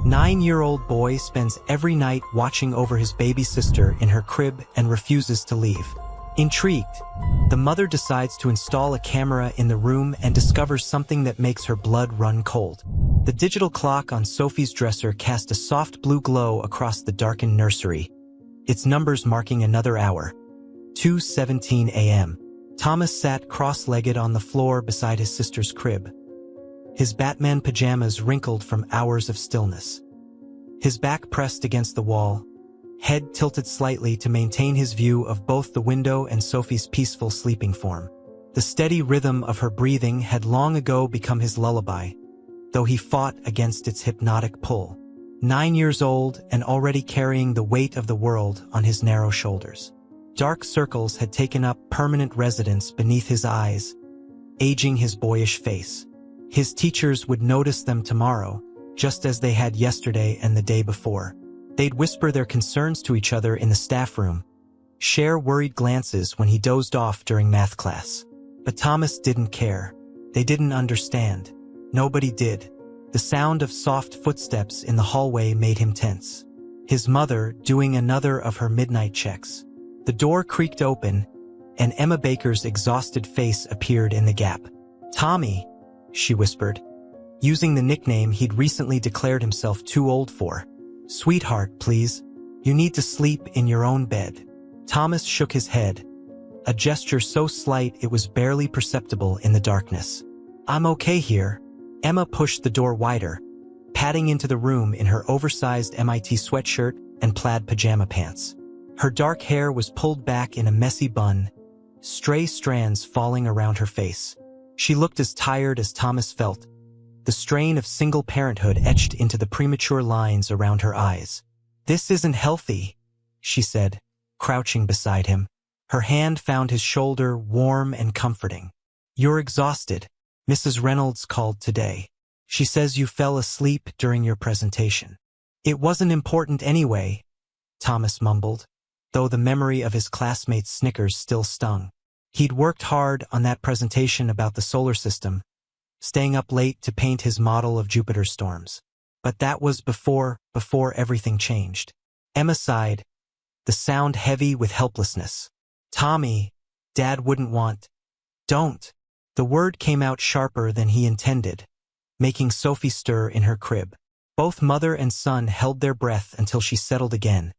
9-year-old boy spends every night watching over his baby sister in her crib and refuses to leave. Intrigued, the mother decides to install a camera in the room and discovers something that makes her blood run cold. The digital clock on Sophie's dresser cast a soft blue glow across the darkened nursery, its numbers marking another hour. 2:17 a.m. Thomas sat cross-legged on the floor beside his sister's crib, his Batman pajamas wrinkled from hours of stillness. His back pressed against the wall, head tilted slightly to maintain his view of both the window and Sophie's peaceful sleeping form. The steady rhythm of her breathing had long ago become his lullaby, though he fought against its hypnotic pull. 9 years old and already carrying the weight of the world on his narrow shoulders. Dark circles had taken up permanent residence beneath his eyes, aging his boyish face. His teachers would notice them tomorrow, just as they had yesterday and the day before. They'd whisper their concerns to each other in the staff room, share worried glances when he dozed off during math class. But Thomas didn't care. They didn't understand. Nobody did. The sound of soft footsteps in the hallway made him tense. His mother doing another of her midnight checks. The door creaked open, and Emma Baker's exhausted face appeared in the gap. "Tommy," she whispered, using the nickname he'd recently declared himself too old for. "Sweetheart, please. You need to sleep in your own bed." Thomas shook his head, a gesture so slight it was barely perceptible in the darkness. "I'm okay here." Emma pushed the door wider, padding into the room in her oversized MIT sweatshirt and plaid pajama pants. Her dark hair was pulled back in a messy bun, stray strands falling around her face. She looked as tired as Thomas felt, the strain of single parenthood etched into the premature lines around her eyes. "This isn't healthy," she said, crouching beside him. Her hand found his shoulder warm and comforting. "You're exhausted. Mrs. Reynolds called today. She says you fell asleep during your presentation." "It wasn't important anyway," Thomas mumbled, though the memory of his classmates' snickers still stung. He'd worked hard on that presentation about the solar system, staying up late to paint his model of Jupiter's storms. But that was before everything changed. Emma sighed, the sound heavy with helplessness. "Tommy, Dad wouldn't want." "Don't." The word came out sharper than he intended, making Sophie stir in her crib. Both mother and son held their breath until she settled again,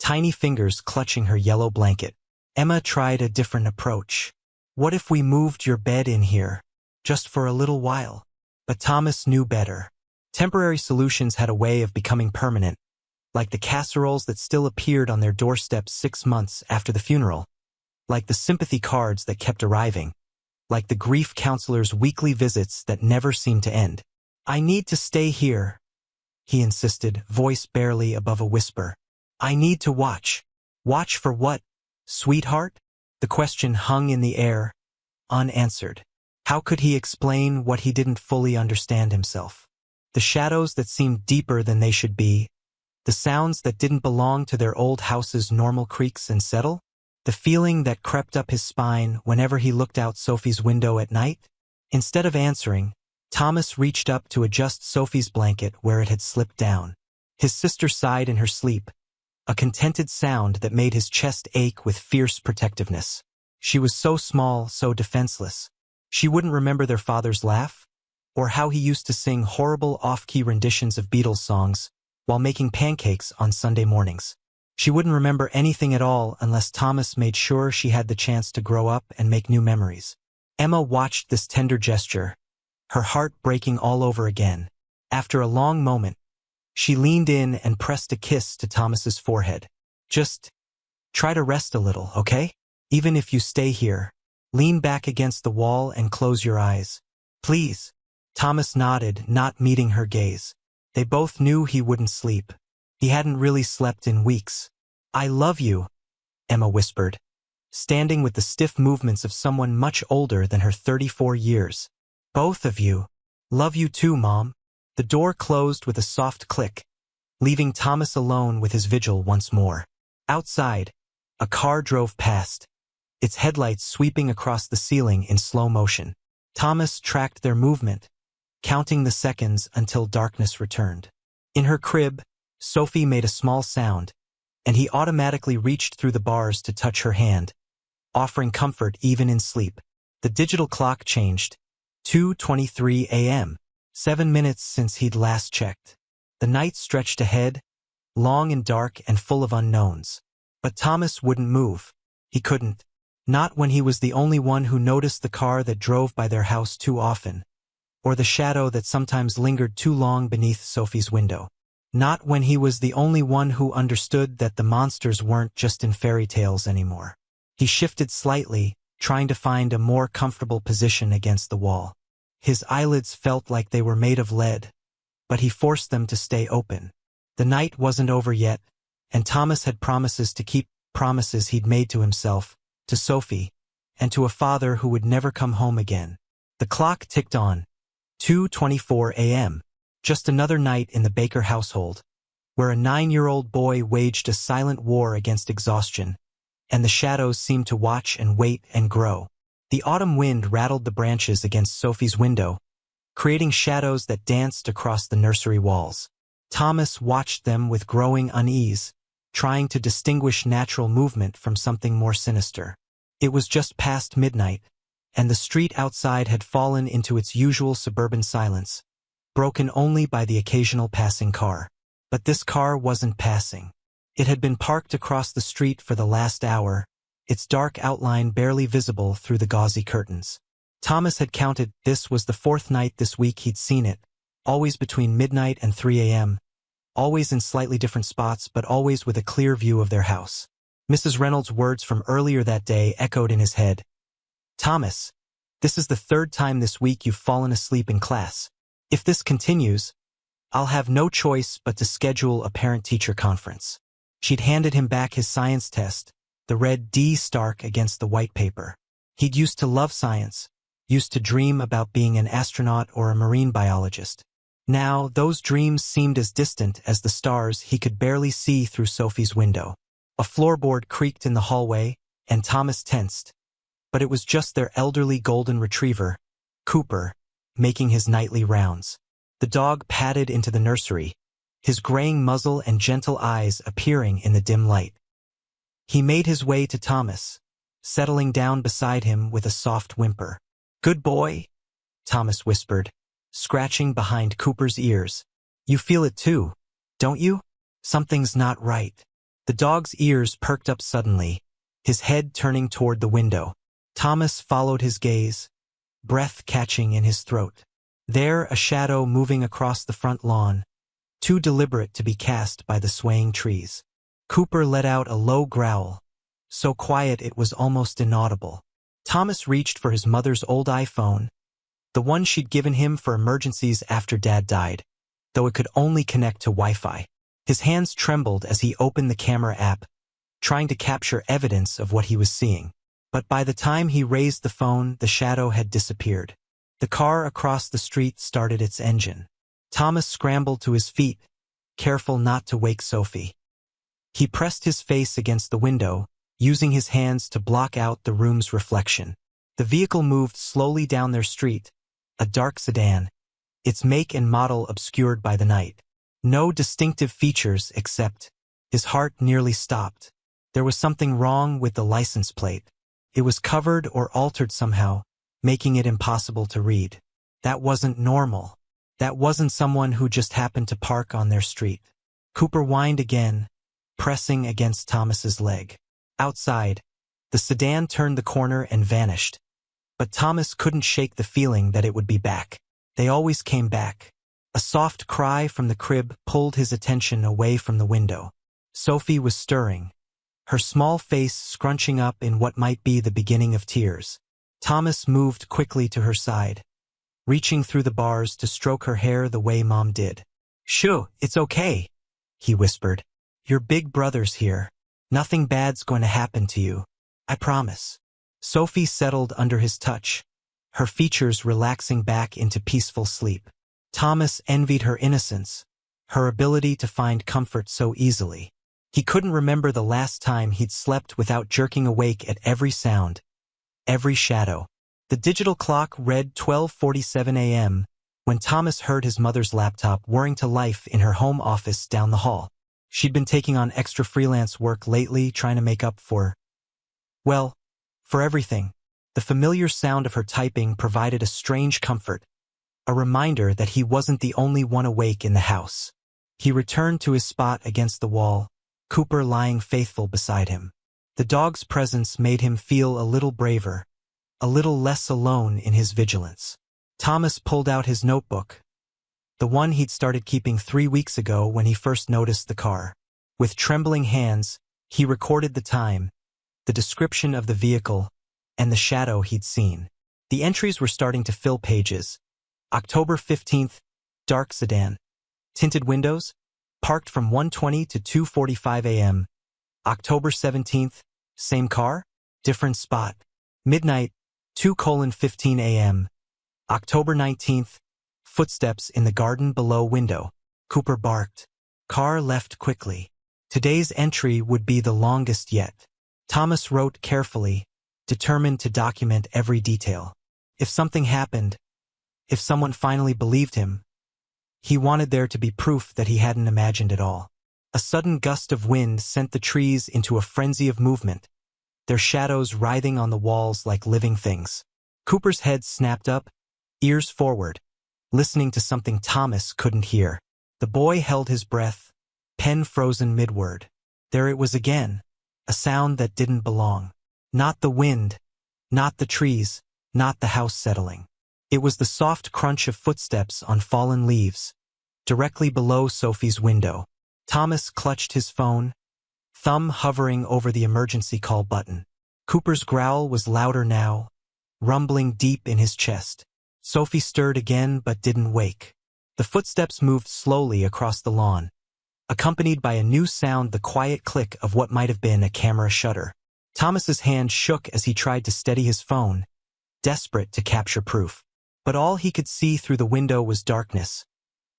tiny fingers clutching her yellow blanket. Emma tried a different approach. "What if we moved your bed in here, just for a little while?" But Thomas knew better. Temporary solutions had a way of becoming permanent, like the casseroles that still appeared on their doorsteps 6 months after the funeral, like the sympathy cards that kept arriving, like the grief counselor's weekly visits that never seemed to end. "I need to stay here," he insisted, voice barely above a whisper. "I need to watch." "Watch for what, sweetheart?" The question hung in the air, unanswered. How could he explain what he didn't fully understand himself? The shadows that seemed deeper than they should be, the sounds that didn't belong to their old house's normal creaks and settle, the feeling that crept up his spine whenever he looked out Sophie's window at night. Instead of answering, Thomas reached up to adjust Sophie's blanket where it had slipped down. His sister sighed in her sleep, a contented sound that made his chest ache with fierce protectiveness. She was so small, so defenseless. She wouldn't remember their father's laugh, or how he used to sing horrible off-key renditions of Beatles songs while making pancakes on Sunday mornings. She wouldn't remember anything at all unless Thomas made sure she had the chance to grow up and make new memories. Emma watched this tender gesture, her heart breaking all over again. After a long moment, she leaned in and pressed a kiss to Thomas's forehead. "Just try to rest a little, okay? Even if you stay here, lean back against the wall and close your eyes. Please." Thomas nodded, not meeting her gaze. They both knew he wouldn't sleep. He hadn't really slept in weeks. "I love you," Emma whispered, standing with the stiff movements of someone much older than her 34 years. "Both of you." "Love you too, Mom." The door closed with a soft click, leaving Thomas alone with his vigil once more. Outside, a car drove past, its headlights sweeping across the ceiling in slow motion. Thomas tracked their movement, counting the seconds until darkness returned. In her crib, Sophie made a small sound, and he automatically reached through the bars to touch her hand, offering comfort even in sleep. The digital clock changed. 2:23 a.m. 7 minutes since he'd last checked. The night stretched ahead, long and dark and full of unknowns. But Thomas wouldn't move. He couldn't. Not when he was the only one who noticed the car that drove by their house too often, or the shadow that sometimes lingered too long beneath Sophie's window. Not when he was the only one who understood that the monsters weren't just in fairy tales anymore. He shifted slightly, trying to find a more comfortable position against the wall. His eyelids felt like they were made of lead, but he forced them to stay open. The night wasn't over yet, and Thomas had promises to keep, promises he'd made to himself, to Sophie, and to a father who would never come home again. The clock ticked on. 2:24 a.m. Just another night in the Baker household, where a 9-year-old boy waged a silent war against exhaustion, and the shadows seemed to watch and wait and grow. The autumn wind rattled the branches against Sophie's window, creating shadows that danced across the nursery walls. Thomas watched them with growing unease, trying to distinguish natural movement from something more sinister. It was just past midnight, and the street outside had fallen into its usual suburban silence, broken only by the occasional passing car. But this car wasn't passing. It had been parked across the street for the last hour, its dark outline barely visible through the gauzy curtains. Thomas had counted. This was the 4th night this week he'd seen it, always between midnight and 3 a.m., always in slightly different spots but always with a clear view of their house. Mrs. Reynolds' words from earlier that day echoed in his head. "Thomas, this is the 3rd time this week you've fallen asleep in class. If this continues, I'll have no choice but to schedule a parent-teacher conference." She'd handed him back his science test, the red D stark against the white paper. He'd used to love science, used to dream about being an astronaut or a marine biologist. Now, those dreams seemed as distant as the stars he could barely see through Sophie's window. A floorboard creaked in the hallway, and Thomas tensed. But it was just their elderly golden retriever, Cooper, making his nightly rounds. The dog padded into the nursery, his graying muzzle and gentle eyes appearing in the dim light. He made his way to Thomas, settling down beside him with a soft whimper. "Good boy," Thomas whispered, scratching behind Cooper's ears. "You feel it too, don't you? Something's not right." The dog's ears perked up suddenly, his head turning toward the window. Thomas followed his gaze, breath catching in his throat. There, a shadow moving across the front lawn, too deliberate to be cast by the swaying trees. Cooper let out a low growl, so quiet it was almost inaudible. Thomas reached for his mother's old iPhone, the one she'd given him for emergencies after Dad died, though it could only connect to Wi-Fi. His hands trembled as he opened the camera app, trying to capture evidence of what he was seeing. But by the time he raised the phone, the shadow had disappeared. The car across the street started its engine. Thomas scrambled to his feet, careful not to wake Sophie. He pressed his face against the window, using his hands to block out the room's reflection. The vehicle moved slowly down their street, a dark sedan, its make and model obscured by the night. No distinctive features except his heart nearly stopped. There was something wrong with the license plate. It was covered or altered somehow, making it impossible to read. That wasn't normal. That wasn't someone who just happened to park on their street. Cooper whined again, pressing against Thomas's leg. Outside, the sedan turned the corner and vanished. But Thomas couldn't shake the feeling that it would be back. They always came back. A soft cry from the crib pulled his attention away from the window. Sophie was stirring, her small face scrunching up in what might be the beginning of tears. Thomas moved quickly to her side, reaching through the bars to stroke her hair the way Mom did. "Shoo, it's okay," he whispered. "Your big brother's here. Nothing bad's going to happen to you. I promise." Sophie settled under his touch, her features relaxing back into peaceful sleep. Thomas envied her innocence, her ability to find comfort so easily. He couldn't remember the last time he'd slept without jerking awake at every sound, every shadow. The digital clock read 12:47 a.m. when Thomas heard his mother's laptop whirring to life in her home office down the hall. She'd been taking on extra freelance work lately, trying to make up well, for everything. The familiar sound of her typing provided a strange comfort, a reminder that he wasn't the only one awake in the house. He returned to his spot against the wall, Cooper lying faithful beside him. The dog's presence made him feel a little braver, a little less alone in his vigilance. Thomas pulled out his notebook, the one he'd started keeping 3 weeks ago when he first noticed the car. With trembling hands, he recorded the time, the description of the vehicle, and the shadow he'd seen. The entries were starting to fill pages. October 15th, dark sedan. Tinted windows, parked from 1:20 to 2:45 a.m. October 17th, same car, different spot. Midnight, 2:15 a.m. October 19th, footsteps in the garden below window. Cooper barked. Car left quickly. Today's entry would be the longest yet. Thomas wrote carefully, determined to document every detail. If something happened, if someone finally believed him, he wanted there to be proof that he hadn't imagined it all. A sudden gust of wind sent the trees into a frenzy of movement, their shadows writhing on the walls like living things. Cooper's head snapped up, ears forward, listening to something Thomas couldn't hear. The boy held his breath, pen frozen mid-word. There it was again, a sound that didn't belong. Not the wind, not the trees, not the house settling. It was the soft crunch of footsteps on fallen leaves, directly below Sophie's window. Thomas clutched his phone, thumb hovering over the emergency call button. Cooper's growl was louder now, rumbling deep in his chest. Sophie stirred again but didn't wake. The footsteps moved slowly across the lawn, accompanied by a new sound, the quiet click of what might have been a camera shutter. Thomas's hand shook as he tried to steady his phone, desperate to capture proof. But all he could see through the window was darkness,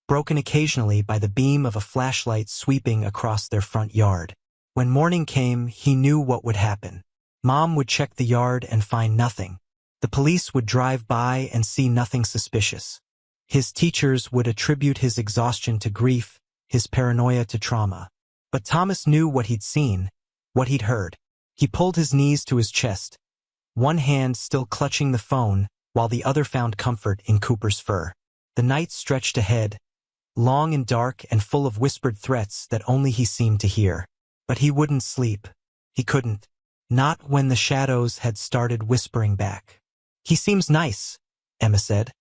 broken occasionally by the beam of a flashlight sweeping across their front yard. When morning came, he knew what would happen. Mom would check the yard and find nothing. The police would drive by and see nothing suspicious. His teachers would attribute his exhaustion to grief, his paranoia to trauma. But Thomas knew what he'd seen, what he'd heard. He pulled his knees to his chest, one hand still clutching the phone, while the other found comfort in Cooper's fur. The night stretched ahead, long and dark and full of whispered threats that only he seemed to hear. But he wouldn't sleep. He couldn't. Not when the shadows had started whispering back. "He seems nice," Emma said,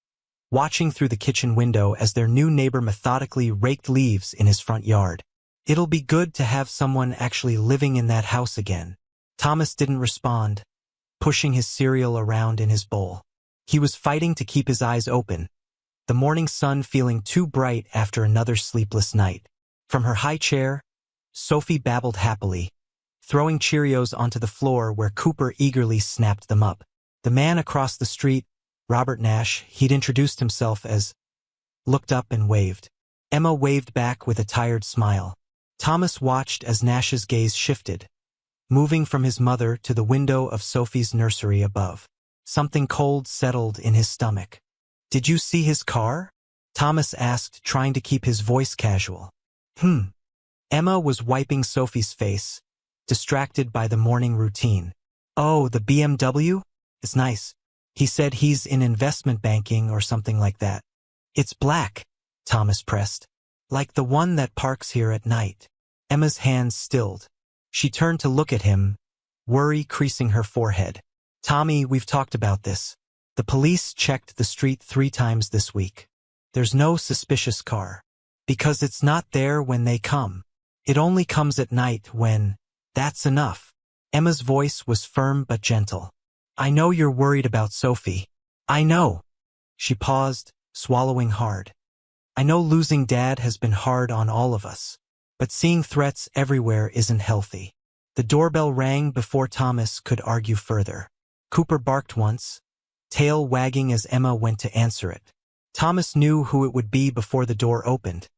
watching through the kitchen window as their new neighbor methodically raked leaves in his front yard. "It'll be good to have someone actually living in that house again." Thomas didn't respond, pushing his cereal around in his bowl. He was fighting to keep his eyes open, the morning sun feeling too bright after another sleepless night. From her high chair, Sophie babbled happily, throwing Cheerios onto the floor where Cooper eagerly snapped them up. The man across the street, Robert Nash, he'd introduced himself as, looked up and waved. Emma waved back with a tired smile. Thomas watched as Nash's gaze shifted, moving from his mother to the window of Sophie's nursery above. Something cold settled in his stomach. "Did you see his car?" Thomas asked, trying to keep his voice casual. Emma was wiping Sophie's face, distracted by the morning routine. "Oh, the BMW? It's nice. He said he's in investment banking or something like that." "It's black," Thomas pressed. "Like the one that parks here at night." Emma's hands stilled. She turned to look at him, worry creasing her forehead. "Tommy, we've talked about this. The police checked the street 3 times this week. There's no suspicious car. Because it's not there when they come. It only comes at night when... That's enough." Emma's voice was firm but gentle. "I know you're worried about Sophie. I know." She paused, swallowing hard. "I know losing Dad has been hard on all of us. But seeing threats everywhere isn't healthy." The doorbell rang before Thomas could argue further. Cooper barked once, tail wagging as Emma went to answer it. Thomas knew who it would be before the door opened.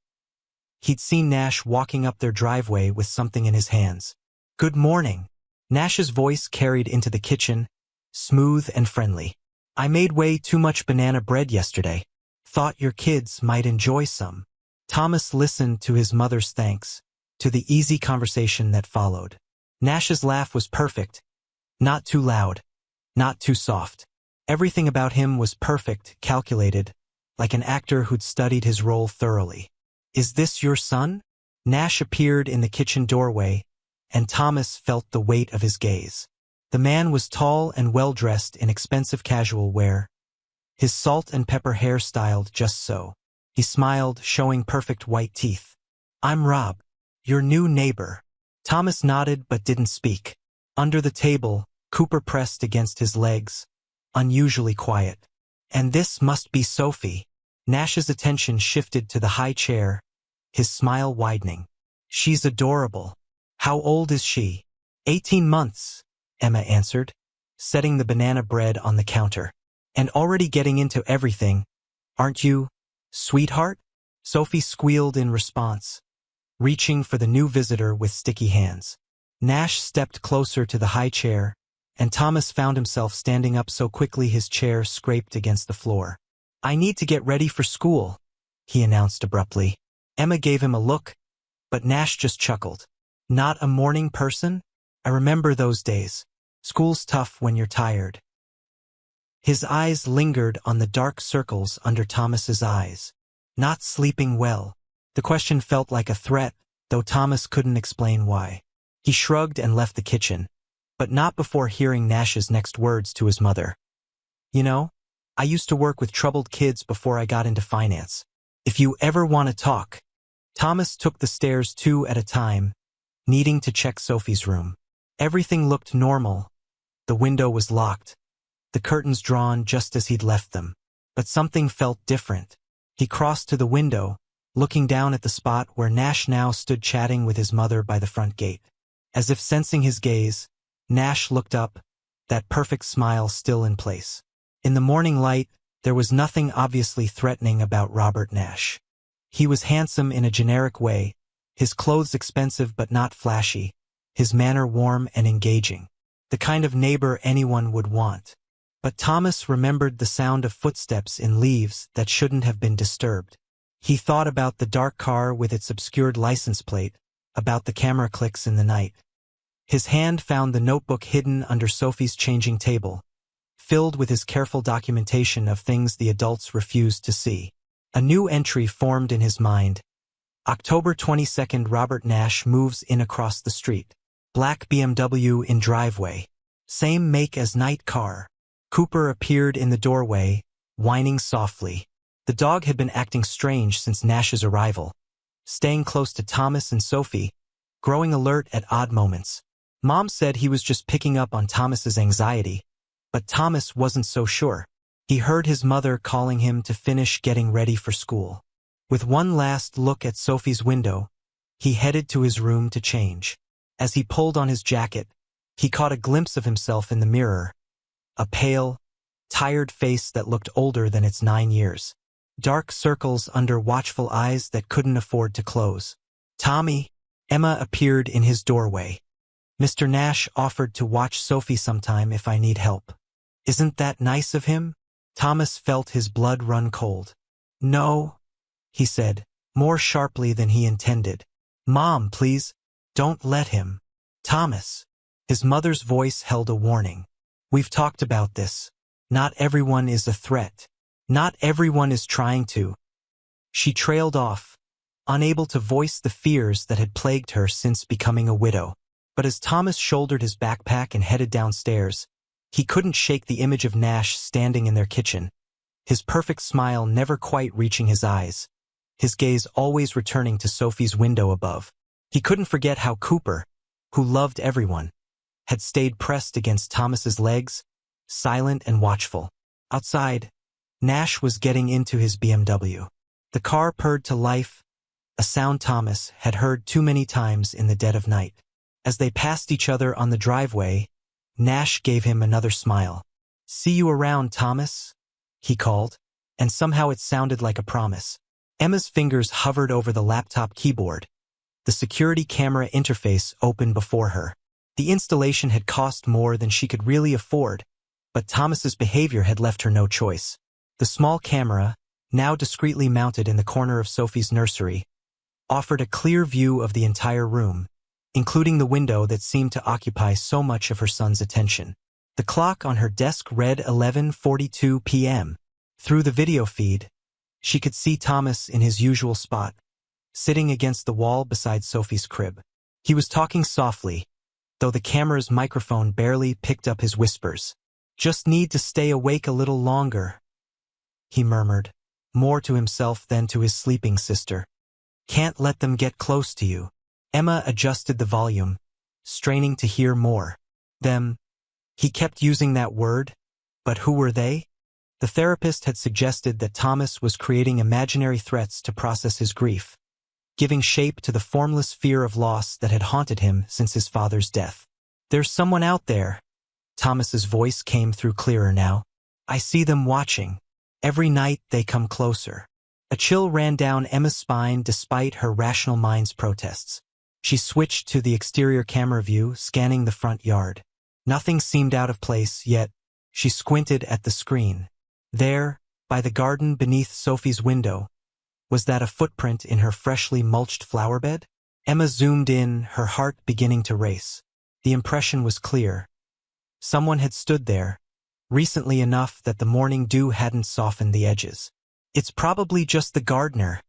He'd seen Nash walking up their driveway with something in his hands. "Good morning." Nash's voice carried into the kitchen, smooth and friendly. "I made way too much banana bread yesterday. Thought your kids might enjoy some. Thomas listened to his mother's thanks, to the easy conversation that followed. Nash's laugh was perfect. Not too loud. Not too soft. Everything about him was perfect, calculated, like an actor who'd studied his role thoroughly. Is this your son? Nash appeared in the kitchen doorway, and Thomas felt the weight of his gaze. The man was tall and well-dressed in expensive casual wear, his salt and pepper hair styled just so. He smiled, showing perfect white teeth. I'm Rob, your new neighbor. Thomas nodded but didn't speak. Under the table, Cooper pressed against his legs, unusually quiet. And this must be Sophie. Nash's attention shifted to the high chair, his smile widening. She's adorable. How old is she? 18 months, Emma answered, setting the banana bread on the counter. And already getting into everything, aren't you, sweetheart? Sophie squealed in response, reaching for the new visitor with sticky hands. Nash stepped closer to the high chair, and Thomas found himself standing up so quickly his chair scraped against the floor. I need to get ready for school, he announced abruptly. Emma gave him a look, but Nash just chuckled. Not a morning person? I remember those days. School's tough when you're tired. His eyes lingered on the dark circles under Thomas's eyes. Not sleeping well. The question felt like a threat, though Thomas couldn't explain why. He shrugged and left the kitchen, but not before hearing Nash's next words to his mother. You know, I used to work with troubled kids before I got into finance. If you ever want to talk. Thomas took the stairs 2 at a time, needing to check Sophie's room. Everything looked normal. The window was locked, the curtains drawn just as he'd left them. But something felt different. He crossed to the window, looking down at the spot where Nash now stood chatting with his mother by the front gate. As if sensing his gaze, Nash looked up, that perfect smile still in place. In the morning light, there was nothing obviously threatening about Robert Nash. He was handsome in a generic way, his clothes expensive but not flashy, his manner warm and engaging. The kind of neighbor anyone would want. But Thomas remembered the sound of footsteps in leaves that shouldn't have been disturbed. He thought about the dark car with its obscured license plate, about the camera clicks in the night. His hand found the notebook hidden under Sophie's changing table, filled with his careful documentation of things the adults refused to see. A new entry formed in his mind. October 22nd, Robert Nash moves in across the street. Black BMW in driveway. Same make as night car. Cooper appeared in the doorway, whining softly. The dog had been acting strange since Nash's arrival, staying close to Thomas and Sophie, growing alert at odd moments. Mom said he was just picking up on Thomas's anxiety, but Thomas wasn't so sure. He heard his mother calling him to finish getting ready for school. With one last look at Sophie's window, he headed to his room to change. As he pulled on his jacket, he caught a glimpse of himself in the mirror. A pale, tired face that looked older than its 9 years. Dark circles under watchful eyes that couldn't afford to close. Tommy, Emma appeared in his doorway. Mr. Nash offered to watch Sophie sometime if I need help. Isn't that nice of him? Thomas felt his blood run cold. No, he said, more sharply than he intended. Mom, please, don't let him. Thomas. His mother's voice held a warning. We've talked about this. Not everyone is a threat. Not everyone is trying to. She trailed off, unable to voice the fears that had plagued her since becoming a widow. But as Thomas shouldered his backpack and headed downstairs, he couldn't shake the image of Nash standing in their kitchen, his perfect smile never quite reaching his eyes, his gaze always returning to Sophie's window above. He couldn't forget how Cooper, who loved everyone, had stayed pressed against Thomas's legs, silent and watchful. Outside, Nash was getting into his BMW. The car purred to life, a sound Thomas had heard too many times in the dead of night. As they passed each other on the driveway, Nash gave him another smile. See you around, Thomas, he called, and somehow it sounded like a promise. Emma's fingers hovered over the laptop keyboard. The security camera interface opened before her. The installation had cost more than she could really afford, but Thomas's behavior had left her no choice. The small camera, now discreetly mounted in the corner of Sophie's nursery, offered a clear view of the entire room, including the window that seemed to occupy so much of her son's attention. The clock on her desk read 11:42 p.m. Through the video feed, she could see Thomas in his usual spot, sitting against the wall beside Sophie's crib. He was talking softly, though the camera's microphone barely picked up his whispers. "Just need to stay awake a little longer," he murmured, more to himself than to his sleeping sister. "Can't let them get close to you." Emma adjusted the volume, straining to hear more. Them. He kept using that word, but who were they? The therapist had suggested that Thomas was creating imaginary threats to process his grief, giving shape to the formless fear of loss that had haunted him since his father's death. "There's someone out there." Thomas's voice came through clearer now. "I see them watching. Every night they come closer." A chill ran down Emma's spine despite her rational mind's protests. She switched to the exterior camera view, scanning the front yard. Nothing seemed out of place, yet she squinted at the screen. There, by the garden beneath Sophie's window, was that a footprint in her freshly mulched flower bed? Emma zoomed in, her heart beginning to race. The impression was clear. Someone had stood there, recently enough that the morning dew hadn't softened the edges. "It's probably just the gardener,"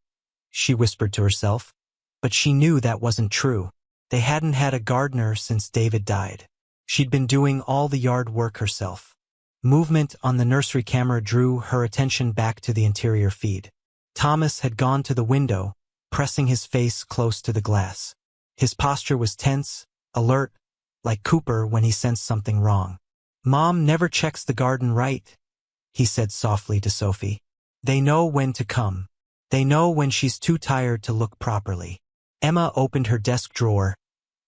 she whispered to herself. But she knew that wasn't true. They hadn't had a gardener since David died. She'd been doing all the yard work herself. Movement on the nursery camera drew her attention back to the interior feed. Thomas had gone to the window, pressing his face close to the glass. His posture was tense, alert, like Cooper when he sensed something wrong. "Mom never checks the garden right," he said softly to Sophie. "They know when to come. They know when she's too tired to look properly." Emma opened her desk drawer,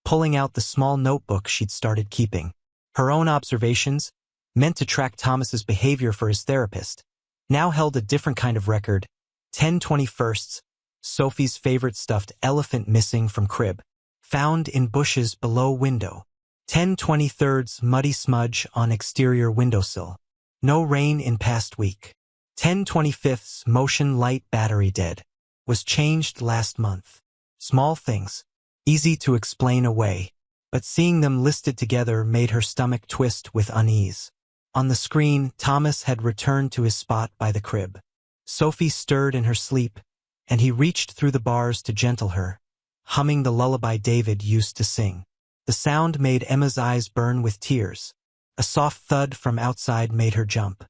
pulling out the small notebook she'd started keeping. Her own observations, meant to track Thomas's behavior for his therapist, now held a different kind of record. 10/21, Sophie's favorite stuffed elephant missing from crib, found in bushes below window. 10/23, muddy smudge on exterior windowsill. No rain in past week. 10/25, motion light battery dead. Was changed last month. Small things, easy to explain away, but seeing them listed together made her stomach twist with unease. On the screen, Thomas had returned to his spot by the crib. Sophie stirred in her sleep, and he reached through the bars to gentle her, humming the lullaby David used to sing. The sound made Emma's eyes burn with tears. A soft thud from outside made her jump.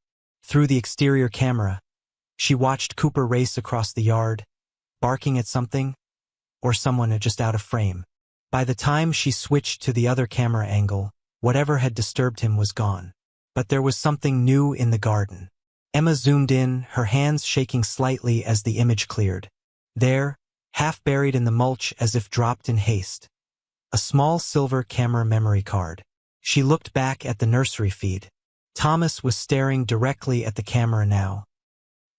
Through the exterior camera, she watched Cooper race across the yard, barking at something, or someone just out of frame. By the time she switched to the other camera angle, whatever had disturbed him was gone. But there was something new in the garden. Emma zoomed in, her hands shaking slightly as the image cleared. There, half buried in the mulch as if dropped in haste, a small silver camera memory card. She looked back at the nursery feed. Thomas was staring directly at the camera now,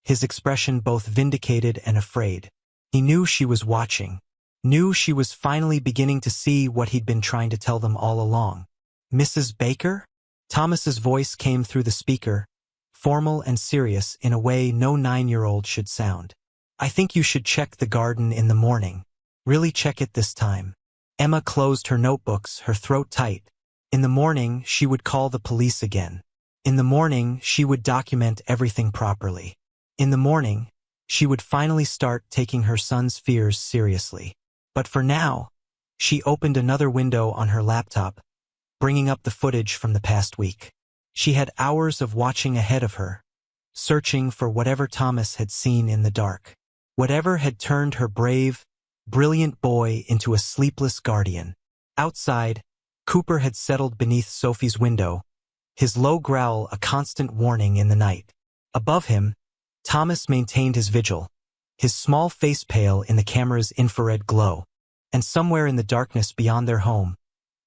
his expression both vindicated and afraid. He knew she was watching, knew she was finally beginning to see what he'd been trying to tell them all along. "Mrs. Baker?" Thomas's voice came through the speaker, formal and serious in a way no 9-year-old should sound. "I think you should check the garden in the morning. Really check it this time." Emma closed her notebooks, her throat tight. In the morning, she would call the police again. In the morning, she would document everything properly. In the morning, she would finally start taking her son's fears seriously. But for now, she opened another window on her laptop, bringing up the footage from the past week. She had hours of watching ahead of her, searching for whatever Thomas had seen in the dark. Whatever had turned her brave, brilliant boy into a sleepless guardian. Outside, Cooper had settled beneath Sophie's window, his low growl a constant warning in the night. Above him, Thomas maintained his vigil, his small face pale in the camera's infrared glow. And somewhere in the darkness beyond their home,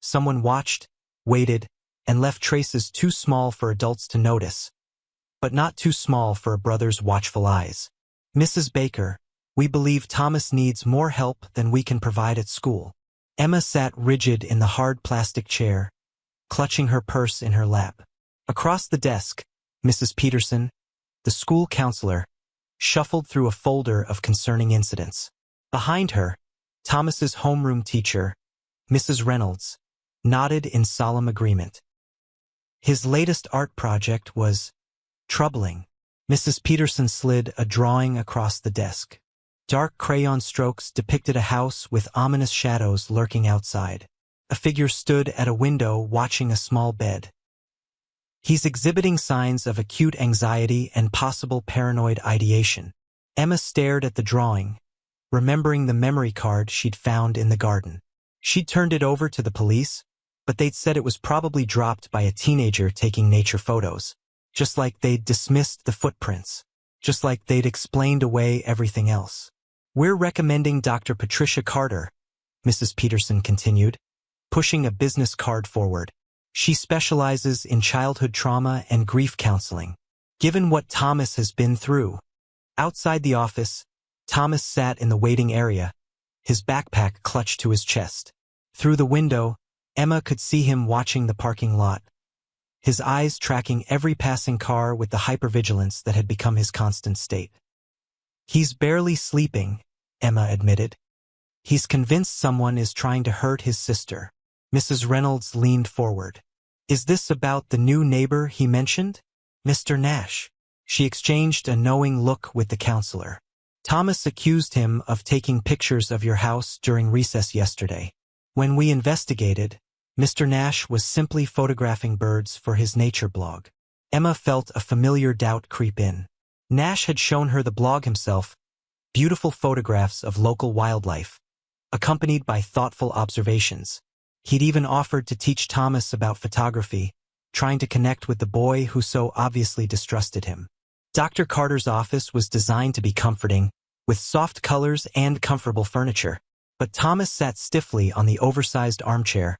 someone watched, waited, and left traces too small for adults to notice, but not too small for a brother's watchful eyes. "Mrs. Baker, we believe Thomas needs more help than we can provide at school." Emma sat rigid in the hard plastic chair, clutching her purse in her lap. Across the desk, Mrs. Peterson, the school counselor, shuffled through a folder of concerning incidents. Behind her, Thomas's homeroom teacher, Mrs. Reynolds, nodded in solemn agreement. His latest art project was troubling. Mrs. Peterson slid a drawing across the desk. Dark crayon strokes depicted a house with ominous shadows lurking outside. A figure stood at a window watching a small bed. He's exhibiting signs of acute anxiety and possible paranoid ideation. Emma stared at the drawing, remembering the memory card she'd found in the garden. She'd turned it over to the police, but they'd said it was probably dropped by a teenager taking nature photos. Just like they'd dismissed the footprints. Just like they'd explained away everything else. "We're recommending Dr. Patricia Carter," Mrs. Peterson continued, pushing a business card forward. "She specializes in childhood trauma and grief counseling. Given what Thomas has been through." Outside the office, Thomas sat in the waiting area, his backpack clutched to his chest. Through the window, Emma could see him watching the parking lot, his eyes tracking every passing car with the hypervigilance that had become his constant state. "He's barely sleeping," Emma admitted. "He's convinced someone is trying to hurt his sister." Mrs. Reynolds leaned forward. "Is this about the new neighbor he mentioned? Mr. Nash?" She exchanged a knowing look with the counselor. "Thomas accused him of taking pictures of your house during recess yesterday. When we investigated, Mr. Nash was simply photographing birds for his nature blog." Emma felt a familiar doubt creep in. Nash had shown her the blog himself, beautiful photographs of local wildlife, accompanied by thoughtful observations. He'd even offered to teach Thomas about photography, trying to connect with the boy who so obviously distrusted him. Dr. Carter's office was designed to be comforting, with soft colors and comfortable furniture, but Thomas sat stiffly on the oversized armchair,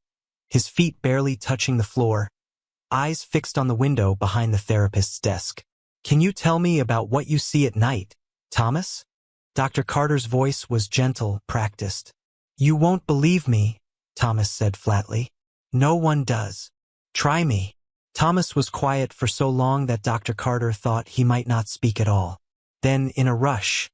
his feet barely touching the floor, eyes fixed on the window behind the therapist's desk. "Can you tell me about what you see at night, Thomas?" Dr. Carter's voice was gentle, practiced. "You won't believe me," Thomas said flatly. "No one does. Try me." Thomas was quiet for so long that Dr. Carter thought he might not speak at all. Then, in a rush,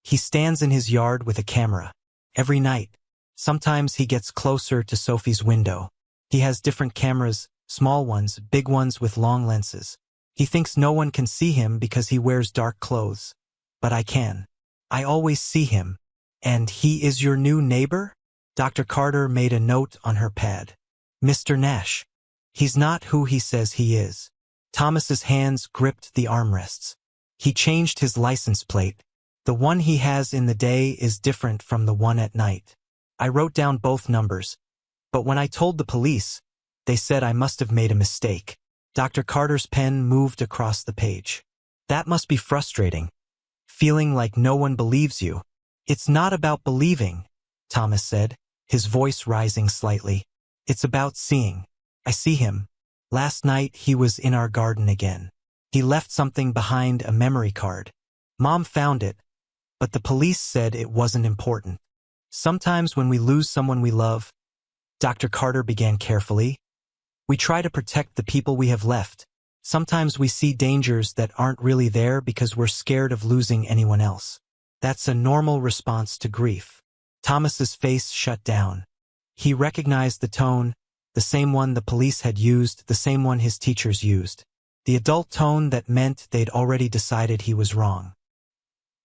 "He stands in his yard with a camera. Every night. Sometimes he gets closer to Sophie's window. He has different cameras, small ones, big ones with long lenses. He thinks no one can see him because he wears dark clothes. But I can. I always see him. And he is your new neighbor?" Dr. Carter made a note on her pad. "Mr. Nash. He's not who he says he is." Thomas's hands gripped the armrests. "He changed his license plate. The one he has in the day is different from the one at night. I wrote down both numbers, but when I told the police, they said I must have made a mistake." Dr. Carter's pen moved across the page. "That must be frustrating, feeling like no one believes you." "It's not about believing," Thomas said, his voice rising slightly. "It's about seeing. I see him. Last night he was in our garden again. He left something behind, a memory card. Mom found it, but the police said it wasn't important. Sometimes when we lose someone we love," Dr. Carter began carefully, "we try to protect the people we have left. Sometimes we see dangers that aren't really there because we're scared of losing anyone else. That's a normal response to grief." Thomas's face shut down. He recognized the tone, the same one the police had used, the same one his teachers used. The adult tone that meant they'd already decided he was wrong.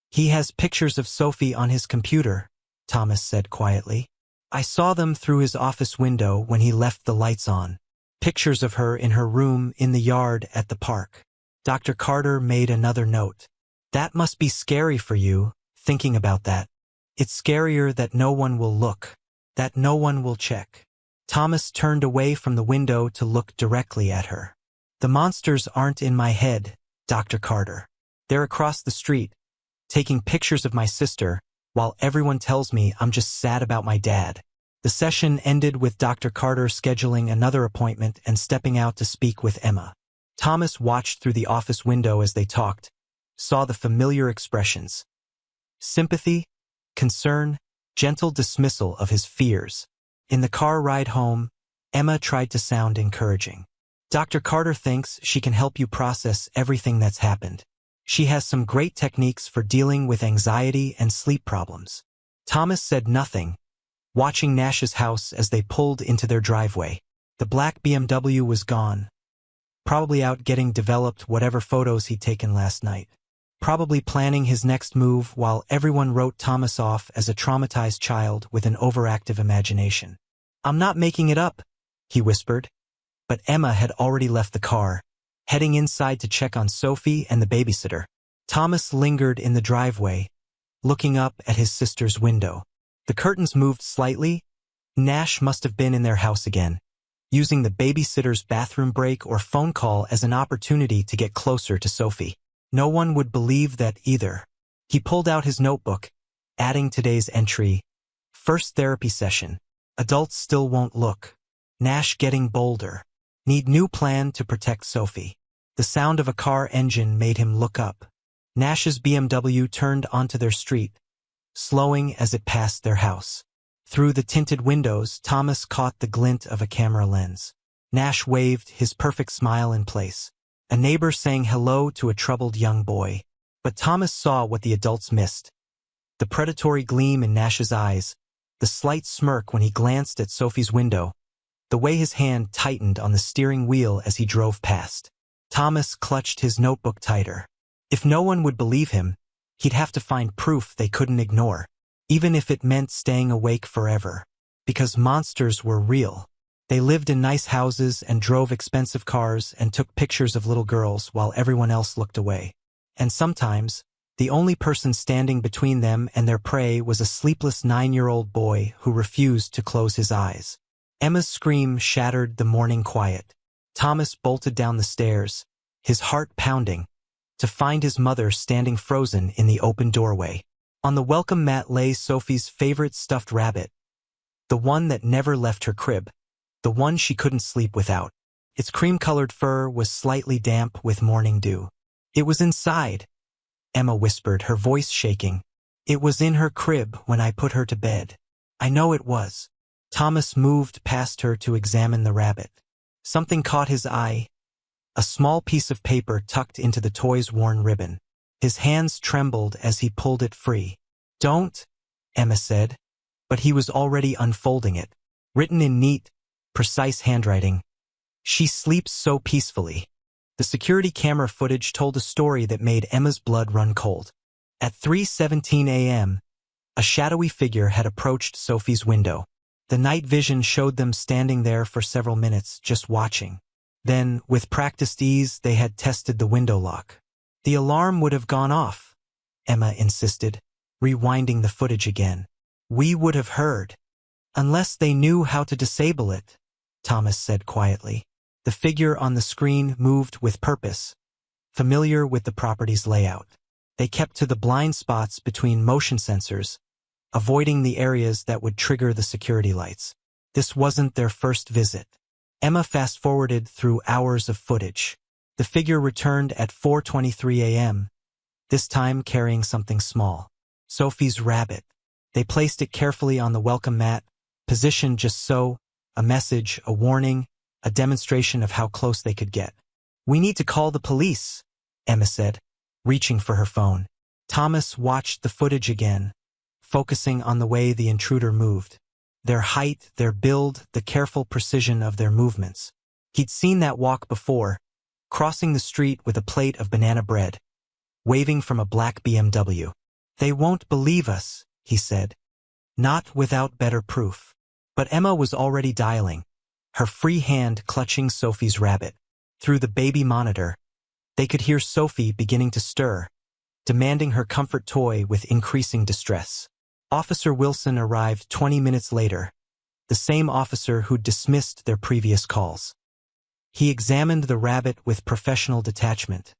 "He has pictures of Sophie on his computer," Thomas said quietly. "I saw them through his office window when he left the lights on. Pictures of her in her room, in the yard, at the park." Dr. Carter made another note. "That must be scary for you, thinking about that. It's scarier that no one will look, that no one will check." Thomas turned away from the window to look directly at her. "The monsters aren't in my head, Dr. Carter. They're across the street, taking pictures of my sister, while everyone tells me I'm just sad about my dad." The session ended with Dr. Carter scheduling another appointment and stepping out to speak with Emma. Thomas watched through the office window as they talked, saw the familiar expressions. Sympathy, concern, gentle dismissal of his fears. In the car ride home, Emma tried to sound encouraging. "Dr. Carter thinks she can help you process everything that's happened. She has some great techniques for dealing with anxiety and sleep problems. Thomas said nothing, watching Nash's house as they pulled into their driveway. The black BMW was gone, probably out getting developed whatever photos he'd taken last night. Probably planning his next move while everyone wrote Thomas off as a traumatized child with an overactive imagination. "I'm not making it up," he whispered. But Emma had already left the car, heading inside to check on Sophie and the babysitter. Thomas lingered in the driveway, looking up at his sister's window. The curtains moved slightly. Nash must have been in their house again, using the babysitter's bathroom break or phone call as an opportunity to get closer to Sophie. No one would believe that either. He pulled out his notebook, adding today's entry. First therapy session. Adults still won't look. Nash getting bolder. Need new plan to protect Sophie. The sound of a car engine made him look up. Nash's BMW turned onto their street, slowing as it passed their house. Through the tinted windows, Thomas caught the glint of a camera lens. Nash waved, his perfect smile in place. A neighbor saying hello to a troubled young boy. But Thomas saw what the adults missed. The predatory gleam in Nash's eyes, the slight smirk when he glanced at Sophie's window, the way his hand tightened on the steering wheel as he drove past. Thomas clutched his notebook tighter. If no one would believe him, he'd have to find proof they couldn't ignore, even if it meant staying awake forever. Because monsters were real. They lived in nice houses and drove expensive cars and took pictures of little girls while everyone else looked away. And sometimes, the only person standing between them and their prey was a sleepless 9-year-old boy who refused to close his eyes. Emma's scream shattered the morning quiet. Thomas bolted down the stairs, his heart pounding, to find his mother standing frozen in the open doorway. On the welcome mat lay Sophie's favorite stuffed rabbit, the one that never left her crib, the one she couldn't sleep without. Its cream-colored fur was slightly damp with morning dew. "It was inside," Emma whispered, her voice shaking. "It was in her crib when I put her to bed." "I know it was." Thomas moved past her to examine the rabbit. Something caught his eye, a small piece of paper tucked into the toy's worn ribbon. His hands trembled as he pulled it free. "Don't," Emma said, but he was already unfolding it, written in neat, precise handwriting. "She sleeps so peacefully." The security camera footage told a story that made Emma's blood run cold. At 3:17 a.m., a shadowy figure had approached Sophie's window. The night vision showed them standing there for several minutes, just watching. Then, with practiced ease, they had tested the window lock. "The alarm would have gone off," Emma insisted, rewinding the footage again. "We would have heard. Unless they knew how to disable it," Thomas said quietly. The figure on the screen moved with purpose, familiar with the property's layout. They kept to the blind spots between motion sensors, avoiding the areas that would trigger the security lights. This wasn't their first visit. Emma fast-forwarded through hours of footage. The figure returned at 4:23 a.m., this time carrying something small. Sophie's rabbit. They placed it carefully on the welcome mat, positioned just so, a message, a warning, a demonstration of how close they could get. "We need to call the police," Emma said, reaching for her phone. Thomas watched the footage again, focusing on the way the intruder moved. Their height, their build, the careful precision of their movements. He'd seen that walk before, crossing the street with a plate of banana bread, waving from a black BMW. "They won't believe us," he said. "Not without better proof." But Emma was already dialing, her free hand clutching Sophie's rabbit. Through the baby monitor, they could hear Sophie beginning to stir, demanding her comfort toy with increasing distress. Officer Wilson arrived 20 minutes later, the same officer who'd dismissed their previous calls. He examined the rabbit with professional detachment,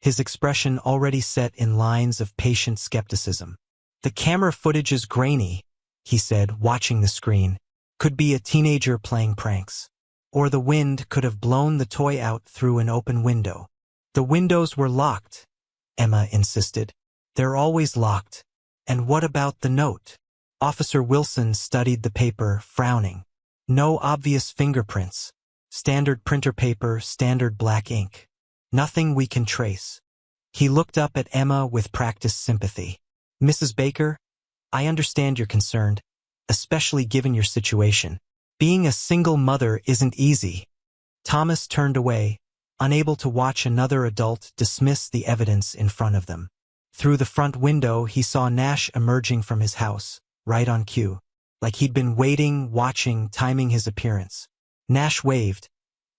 his expression already set in lines of patient skepticism. "The camera footage is grainy," he said, watching the screen. "Could be a teenager playing pranks. Or the wind could have blown the toy out through an open window." "The windows were locked," Emma insisted. "They're always locked. And what about the note?" Officer Wilson studied the paper, frowning. "No obvious fingerprints. Standard printer paper, standard black ink. Nothing we can trace." He looked up at Emma with practiced sympathy. "Mrs. Baker, I understand you're concerned, especially given your situation. Being a single mother isn't easy." Thomas turned away, unable to watch another adult dismiss the evidence in front of them. Through the front window, he saw Nash emerging from his house, right on cue, like he'd been waiting, watching, timing his appearance. Nash waved,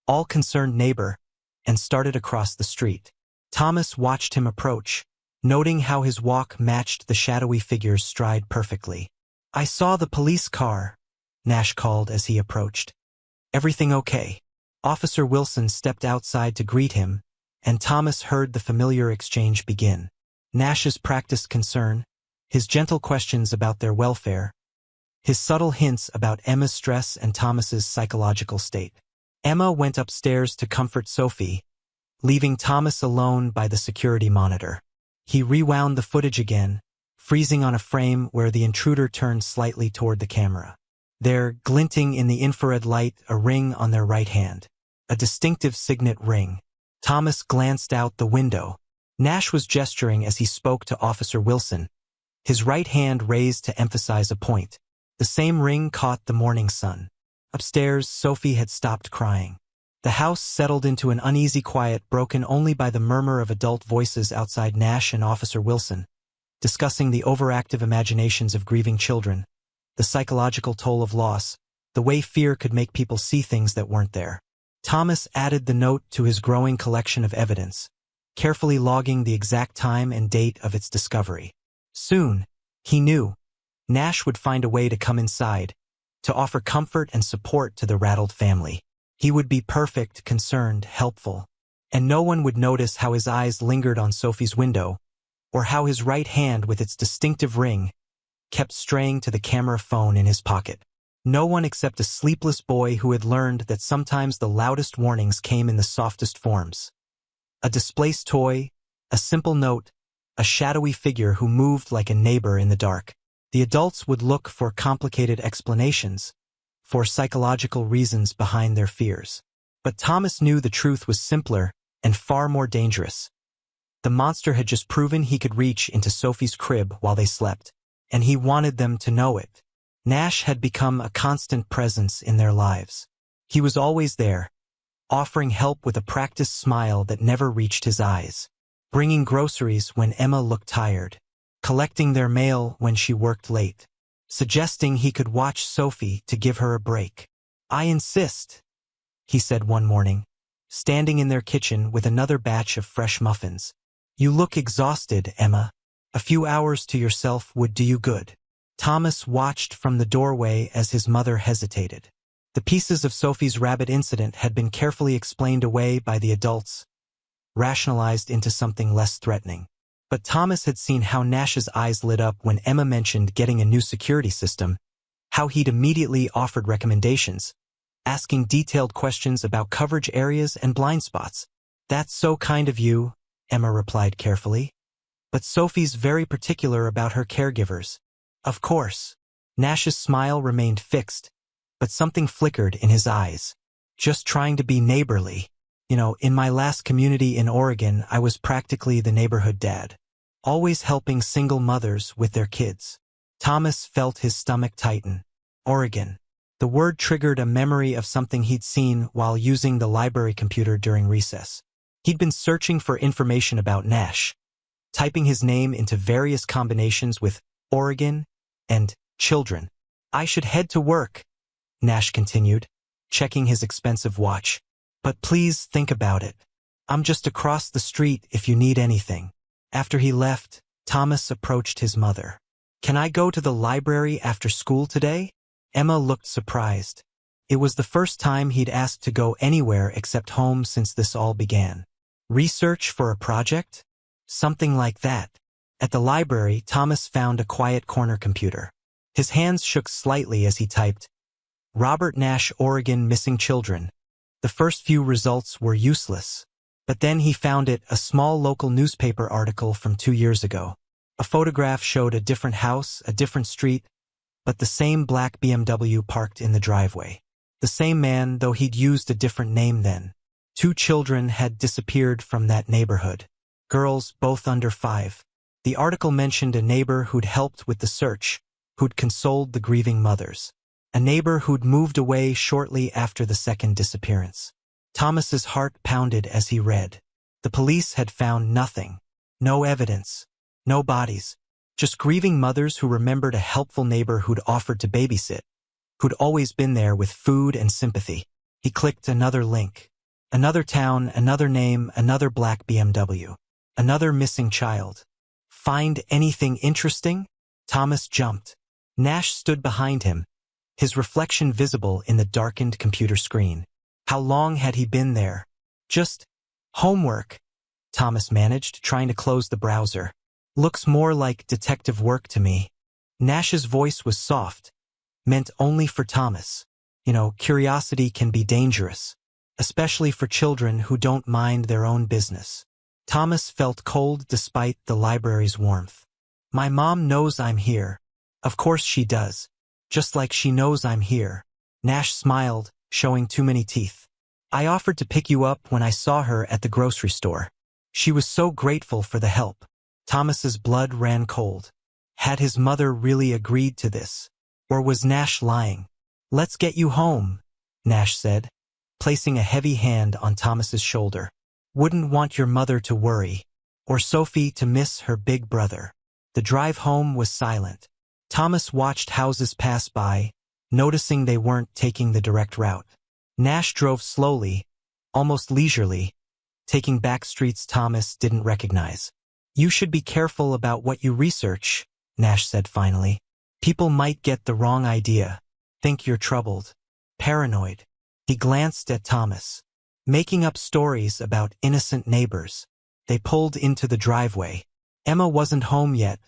all concerned neighbor, and started across the street. Thomas watched him approach, noting how his walk matched the shadowy figure's stride perfectly. "I saw the police car," Nash called as he approached. "Everything okay?" Officer Wilson stepped outside to greet him, and Thomas heard the familiar exchange begin. Nash's practiced concern, his gentle questions about their welfare, his subtle hints about Emma's stress and Thomas's psychological state. Emma went upstairs to comfort Sophie, leaving Thomas alone by the security monitor. He rewound the footage again, freezing on a frame where the intruder turned slightly toward the camera. There, glinting in the infrared light, a ring on their right hand. A distinctive signet ring. Thomas glanced out the window. Nash was gesturing as he spoke to Officer Wilson, his right hand raised to emphasize a point. The same ring caught the morning sun. Upstairs, Sophie had stopped crying. The house settled into an uneasy quiet broken only by the murmur of adult voices outside Nash and Officer Wilson, discussing the overactive imaginations of grieving children, the psychological toll of loss, the way fear could make people see things that weren't there. Thomas added the note to his growing collection of evidence, carefully logging the exact time and date of its discovery. Soon, he knew, Nash would find a way to come inside, to offer comfort and support to the rattled family. He would be perfect, concerned, helpful, and no one would notice how his eyes lingered on Sophie's window, or how his right hand with its distinctive ring kept straying to the camera phone in his pocket. No one except a sleepless boy who had learned that sometimes the loudest warnings came in the softest forms. A displaced toy, a simple note, a shadowy figure who moved like a neighbor in the dark. The adults would look for complicated explanations, for psychological reasons behind their fears. But Thomas knew the truth was simpler and far more dangerous. The monster had just proven he could reach into Sophie's crib while they slept, and he wanted them to know it. Nash had become a constant presence in their lives. He was always there, offering help with a practiced smile that never reached his eyes, bringing groceries when Emma looked tired, collecting their mail when she worked late, suggesting he could watch Sophie to give her a break. "I insist," he said one morning, standing in their kitchen with another batch of fresh muffins. "You look exhausted, Emma. A few hours to yourself would do you good." Thomas watched from the doorway as his mother hesitated. The pieces of Sophie's rabbit incident had been carefully explained away by the adults, rationalized into something less threatening. But Thomas had seen how Nash's eyes lit up when Emma mentioned getting a new security system, how he'd immediately offered recommendations, asking detailed questions about coverage areas and blind spots. "That's so kind of you," Emma replied carefully. "But Sophie's very particular about her caregivers." "Of course." Nash's smile remained fixed, but something flickered in his eyes. "Just trying to be neighborly. In my last community in Oregon, I was practically the neighborhood dad, always helping single mothers with their kids." Thomas felt his stomach tighten. Oregon. The word triggered a memory of something he'd seen while using the library computer during recess. He'd been searching for information about Nash, typing his name into various combinations with Oregon and children. "I should head to work," Nash continued, checking his expensive watch. "But please think about it. I'm just across the street if you need anything." After he left, Thomas approached his mother. "Can I go to the library after school today?" Emma looked surprised. It was the first time he'd asked to go anywhere except home since this all began. Research for a project? Something like that. At the library, Thomas found a quiet corner computer. His hands shook slightly as he typed, "Robert Nash, Oregon, missing children." The first few results were useless. But then he found a small local newspaper article from 2 years ago. A photograph showed a different house, a different street, but the same black BMW parked in the driveway. The same man, though he'd used a different name then. 2 children had disappeared from that neighborhood. girls both under 5. The article mentioned a neighbor who'd helped with the search, who'd consoled the grieving mothers. A neighbor who'd moved away shortly after the second disappearance. Thomas's heart pounded as he read. The police had found nothing. No evidence. No bodies. Just grieving mothers who remembered a helpful neighbor who'd offered to babysit, who'd always been there with food and sympathy. He clicked another link. Another town, another name, another black BMW. Another missing child. Find anything interesting? Thomas jumped. Nash stood behind him, his reflection visible in the darkened computer screen. How long had he been there? Just homework, Thomas managed, trying to close the browser. Looks more like detective work to me. Nash's voice was soft, meant only for Thomas. You know, curiosity can be dangerous, especially for children who don't mind their own business. Thomas felt cold despite the library's warmth. My mom knows I'm here. Of course she does. Just like she knows I'm here. Nash smiled, showing too many teeth. I offered to pick you up when I saw her at the grocery store. She was so grateful for the help. Thomas's blood ran cold. Had his mother really agreed to this? Or was Nash lying? Let's get you home, Nash said, placing a heavy hand on Thomas's shoulder. Wouldn't want your mother to worry, or Sophie to miss her big brother. The drive home was silent. Thomas watched houses pass by, noticing they weren't taking the direct route. Nash drove slowly, almost leisurely, taking back streets Thomas didn't recognize. You should be careful about what you research, Nash said finally. People might get the wrong idea, think you're troubled, paranoid. He glanced at Thomas. Making up stories about innocent neighbors. They pulled into the driveway. Emma wasn't home yet.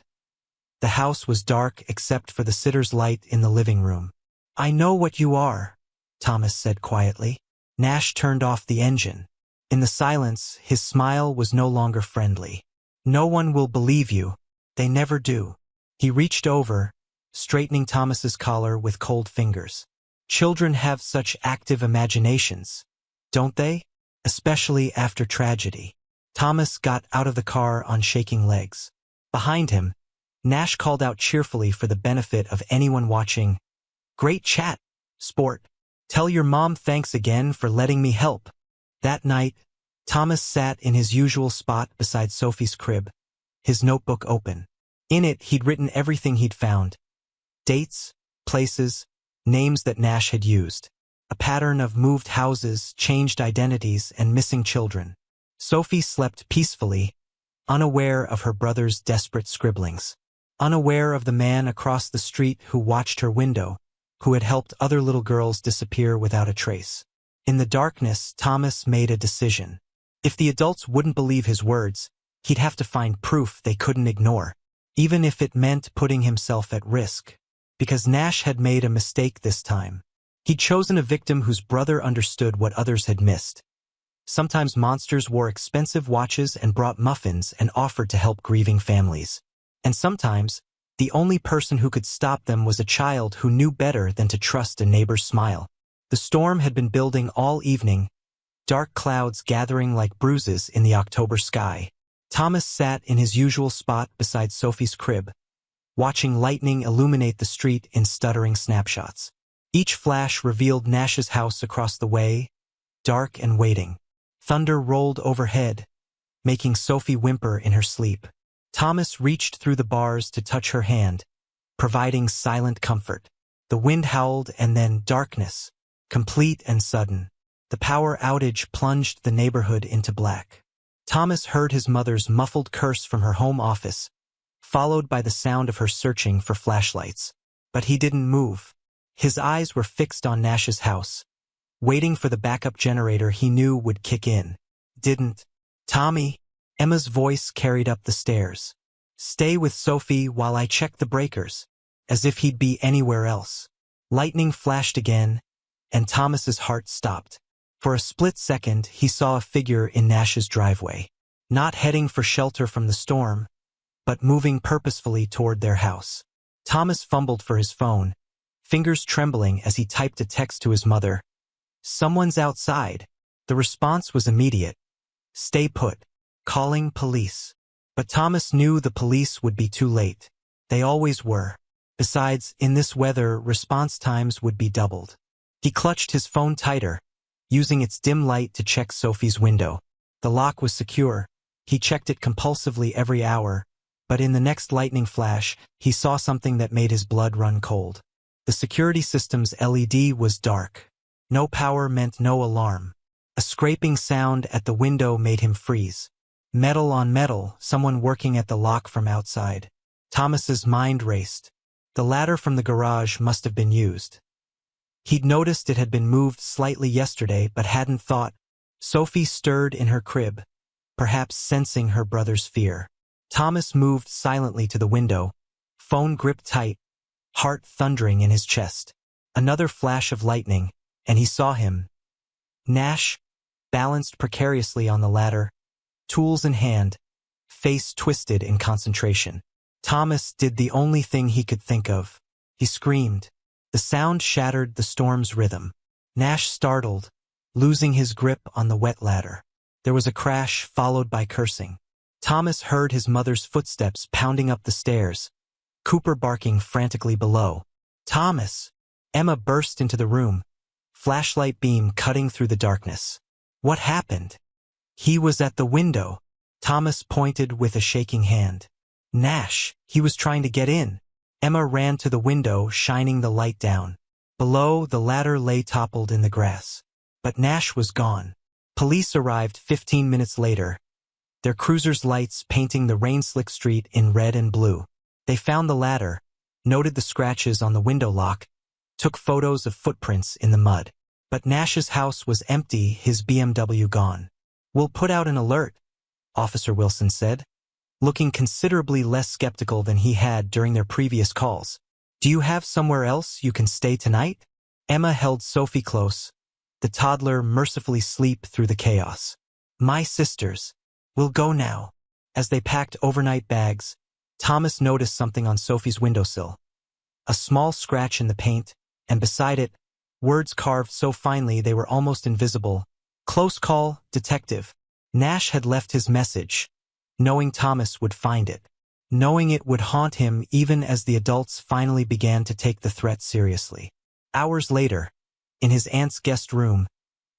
The house was dark except for the sitter's light in the living room. I know what you are, Thomas said quietly. Nash turned off the engine. In the silence, his smile was no longer friendly. No one will believe you. They never do. He reached over, straightening Thomas's collar with cold fingers. Children have such active imaginations, don't they? Especially after tragedy. Thomas got out of the car on shaking legs. Behind him, Nash called out cheerfully for the benefit of anyone watching. Great chat, sport. Tell your mom thanks again for letting me help. That night, Thomas sat in his usual spot beside Sophie's crib, his notebook open. In it, he'd written everything he'd found. Dates, places, names that Nash had used. A pattern of moved houses, changed identities, and missing children. Sophie slept peacefully, unaware of her brother's desperate scribblings. Unaware of the man across the street who watched her window, who had helped other little girls disappear without a trace. In the darkness, Thomas made a decision. If the adults wouldn't believe his words, he'd have to find proof they couldn't ignore, even if it meant putting himself at risk. Because Nash had made a mistake this time. He'd chosen a victim whose brother understood what others had missed. Sometimes monsters wore expensive watches and brought muffins and offered to help grieving families. And sometimes, the only person who could stop them was a child who knew better than to trust a neighbor's smile. The storm had been building all evening, dark clouds gathering like bruises in the October sky. Thomas sat in his usual spot beside Sophie's crib, watching lightning illuminate the street in stuttering snapshots. Each flash revealed Nash's house across the way, dark and waiting. Thunder rolled overhead, making Sophie whimper in her sleep. Thomas reached through the bars to touch her hand, providing silent comfort. The wind howled and then darkness, complete and sudden. The power outage plunged the neighborhood into black. Thomas heard his mother's muffled curse from her home office, followed by the sound of her searching for flashlights. But he didn't move. His eyes were fixed on Nash's house, waiting for the backup generator he knew would kick in. Didn't. Tommy, Emma's voice carried up the stairs. Stay with Sophie while I check the breakers, as if he'd be anywhere else. Lightning flashed again, and Thomas's heart stopped. For a split second, he saw a figure in Nash's driveway, not heading for shelter from the storm, but moving purposefully toward their house. Thomas fumbled for his phone, fingers trembling as he typed a text to his mother. Someone's outside. The response was immediate. Stay put. calling police. But Thomas knew the police would be too late. They always were. Besides, in this weather, response times would be doubled. He clutched his phone tighter, using its dim light to check Sophie's window. The lock was secure. He checked it compulsively every hour, but in the next lightning flash, he saw something that made his blood run cold. The security system's LED was dark. No power meant no alarm. A scraping sound at the window made him freeze. Metal on metal, someone working at the lock from outside. Thomas's mind raced. The ladder from the garage must have been used. He'd noticed it had been moved slightly yesterday, but hadn't thought. Sophie stirred in her crib, perhaps sensing her brother's fear. Thomas moved silently to the window, phone gripped tight, heart thundering in his chest. Another flash of lightning, and he saw him. Nash, balanced precariously on the ladder, tools in hand, face twisted in concentration. Thomas did the only thing he could think of. He screamed. The sound shattered the storm's rhythm. Nash startled, losing his grip on the wet ladder. There was a crash followed by cursing. Thomas heard his mother's footsteps pounding up the stairs, Cooper barking frantically below. "Thomas!" Emma burst into the room, flashlight beam cutting through the darkness. "What happened?" "He was at the window." Thomas pointed with a shaking hand. "Nash, he was trying to get in." Emma ran to the window, shining the light down. Below, the ladder lay toppled in the grass. But Nash was gone. Police arrived 15 minutes later, their cruiser's lights painting the rain-slick street in red and blue. They found the ladder, noted the scratches on the window lock, took photos of footprints in the mud. But Nash's house was empty, his BMW gone. "We'll put out an alert," Officer Wilson said, looking considerably less skeptical than he had during their previous calls. "Do you have somewhere else you can stay tonight?" Emma held Sophie close, the toddler mercifully asleep through the chaos. "My sisters. We'll go now." As they packed overnight bags, Thomas noticed something on Sophie's windowsill. A small scratch in the paint, and beside it, words carved so finely they were almost invisible. "Close call, detective." Nash had left his message, knowing Thomas would find it, knowing it would haunt him even as the adults finally began to take the threat seriously. Hours later, in his aunt's guest room,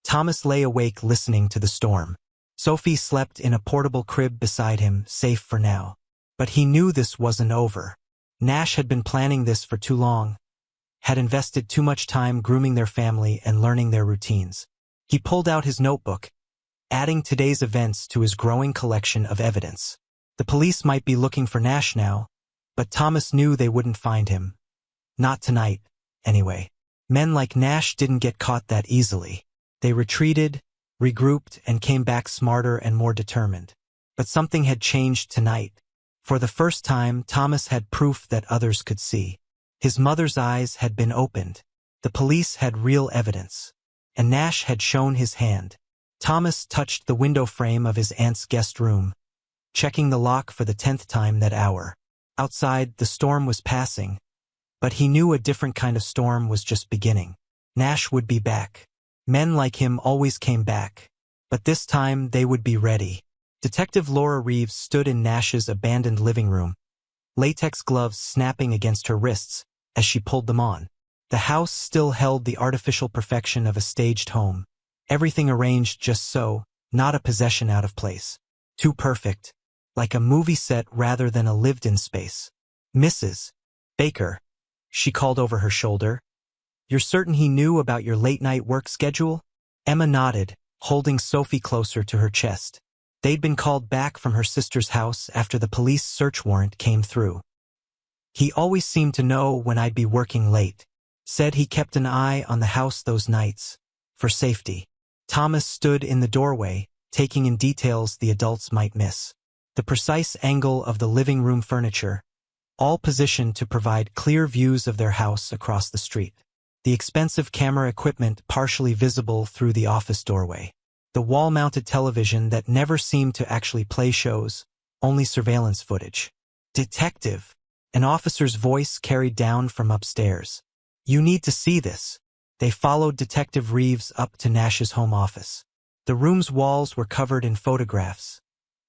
Thomas lay awake listening to the storm. Sophie slept in a portable crib beside him, safe for now. But he knew this wasn't over. Nash had been planning this for too long, had invested too much time grooming their family and learning their routines. He pulled out his notebook, adding today's events to his growing collection of evidence. The police might be looking for Nash now, but Thomas knew they wouldn't find him. Not tonight, anyway. Men like Nash didn't get caught that easily. They retreated, regrouped, and came back smarter and more determined. But something had changed tonight. For the first time, Thomas had proof that others could see. His mother's eyes had been opened. The police had real evidence. And Nash had shown his hand. Thomas touched the window frame of his aunt's guest room, checking the lock for the 10th time that hour. Outside, the storm was passing, but he knew a different kind of storm was just beginning. Nash would be back. Men like him always came back, but this time they would be ready. Detective Laura Reeves stood in Nash's abandoned living room, latex gloves snapping against her wrists as she pulled them on. The house still held the artificial perfection of a staged home. Everything arranged just so, not a possession out of place. Too perfect, like a movie set rather than a lived-in space. "Mrs. Baker," she called over her shoulder. "You're certain he knew about your late-night work schedule?" Emma nodded, holding Sophie closer to her chest. They'd been called back from her sister's house after the police search warrant came through. "He always seemed to know when I'd be working late. Said he kept an eye on the house those nights, for safety." Thomas stood in the doorway, taking in details the adults might miss. The precise angle of the living room furniture, all positioned to provide clear views of their house across the street. The expensive camera equipment partially visible through the office doorway. The wall-mounted television that never seemed to actually play shows, only surveillance footage. "Detective," an officer's voice carried down from upstairs. "You need to see this." They followed Detective Reeves up to Nash's home office. The room's walls were covered in photographs,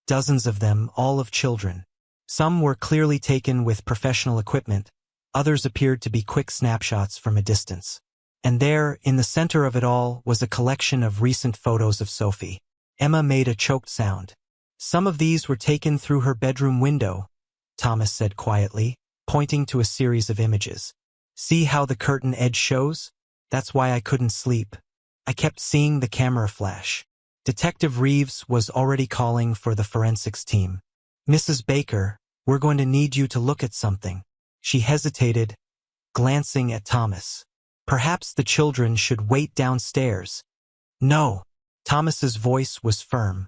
Dozens of them, all of children. Some were clearly taken with professional equipment, others appeared to be quick snapshots from a distance. And there, in the center of it all, was a collection of recent photos of Sophie. Emma made a choked sound. Some of these were taken through her bedroom window, Thomas said quietly, pointing to a series of images. See how the curtain edge shows? That's why I couldn't sleep. I kept seeing the camera flash. Detective Reeves was already calling for the forensics team. Mrs. Baker, we're going to need you to look at something. She hesitated, glancing at Thomas. Perhaps the children should wait downstairs. No. Thomas's voice was firm.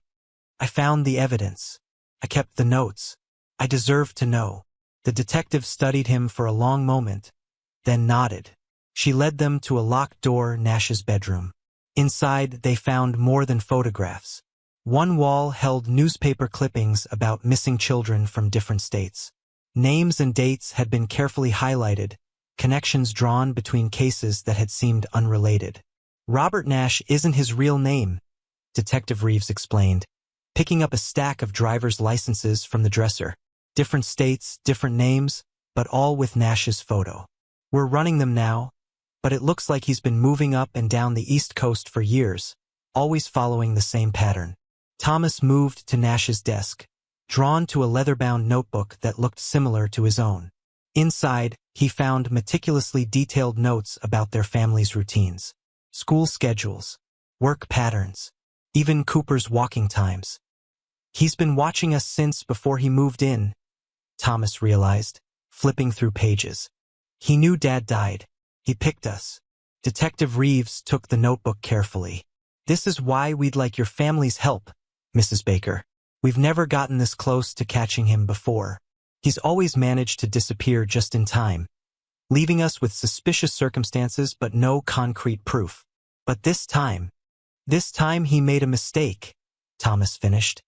I found the evidence. I kept the notes. I deserve to know. The detective studied him for a long moment, then nodded. She led them to a locked door, Nash's bedroom. Inside, they found more than photographs. One wall held newspaper clippings about missing children from different states. Names and dates had been carefully highlighted, connections drawn between cases that had seemed unrelated. Robert Nash isn't his real name, Detective Reeves explained, picking up a stack of driver's licenses from the dresser. Different states, different names, but all with Nash's photo. We're running them now, but it looks like he's been moving up and down the East Coast for years, always following the same pattern. Thomas moved to Nash's desk, drawn to a leather-bound notebook that looked similar to his own. Inside, he found meticulously detailed notes about their family's routines, school schedules, work patterns, even Cooper's walking times. He's been watching us since before he moved in, Thomas realized, flipping through pages. He knew Dad died. He picked us. Detective Reeves took the notebook carefully. This is why we'd like your family's help, Mrs. Baker. We've never gotten this close to catching him before. He's always managed to disappear just in time, leaving us with suspicious circumstances but no concrete proof. But this time he made a mistake, Thomas finished.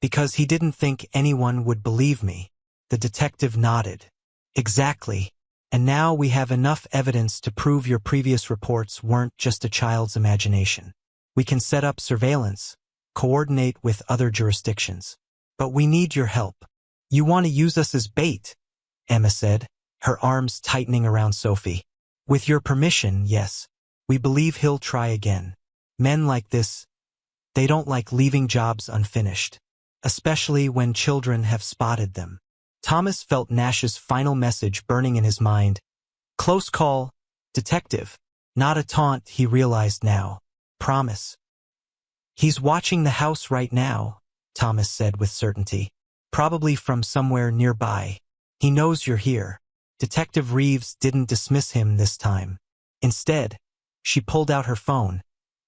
Because he didn't think anyone would believe me. The detective nodded. Exactly. And now we have enough evidence to prove your previous reports weren't just a child's imagination. We can set up surveillance, coordinate with other jurisdictions. But we need your help. You want to use us as bait, Emma said, her arms tightening around Sophie. With your permission, yes. We believe he'll try again. Men like this, they don't like leaving jobs unfinished, especially when children have spotted them. Thomas felt Nash's final message burning in his mind. Close call, detective. Not a taunt, he realized now. Promise. He's watching the house right now, Thomas said with certainty. Probably from somewhere nearby. He knows you're here. Detective Reeves didn't dismiss him this time. Instead, she pulled out her phone,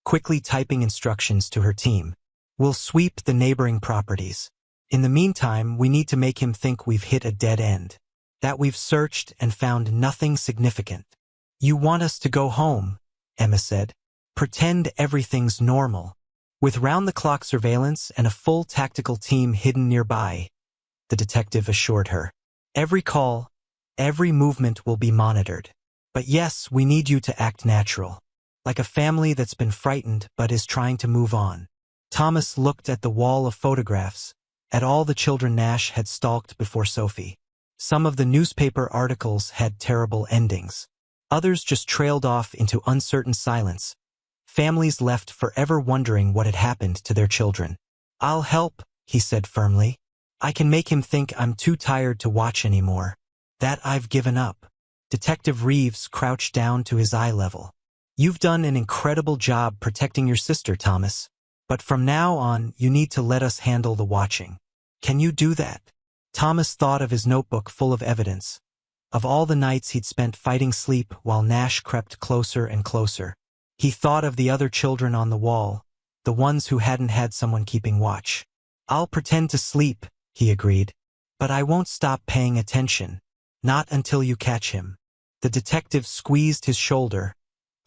quickly typing instructions to her team. We'll sweep the neighboring properties. In the meantime, we need to make him think we've hit a dead end. That we've searched and found nothing significant. You want us to go home, Emma said. Pretend everything's normal. With round-the-clock surveillance and a full tactical team hidden nearby, the detective assured her. Every call, every movement will be monitored. But yes, we need you to act natural. Like a family that's been frightened but is trying to move on. Thomas looked at the wall of photographs, at all the children Nash had stalked before Sophie. Some of the newspaper articles had terrible endings. Others just trailed off into uncertain silence. Families left forever wondering what had happened to their children. I'll help, he said firmly. I can make him think I'm too tired to watch anymore. That I've given up. Detective Reeves crouched down to his eye level. You've done an incredible job protecting your sister, Thomas. But from now on, you need to let us handle the watching. Can you do that? Thomas thought of his notebook full of evidence, of all the nights he'd spent fighting sleep while Nash crept closer and closer. He thought of the other children on the wall, the ones who hadn't had someone keeping watch. I'll pretend to sleep, he agreed. But I won't stop paying attention. Not until you catch him. The detective squeezed his shoulder,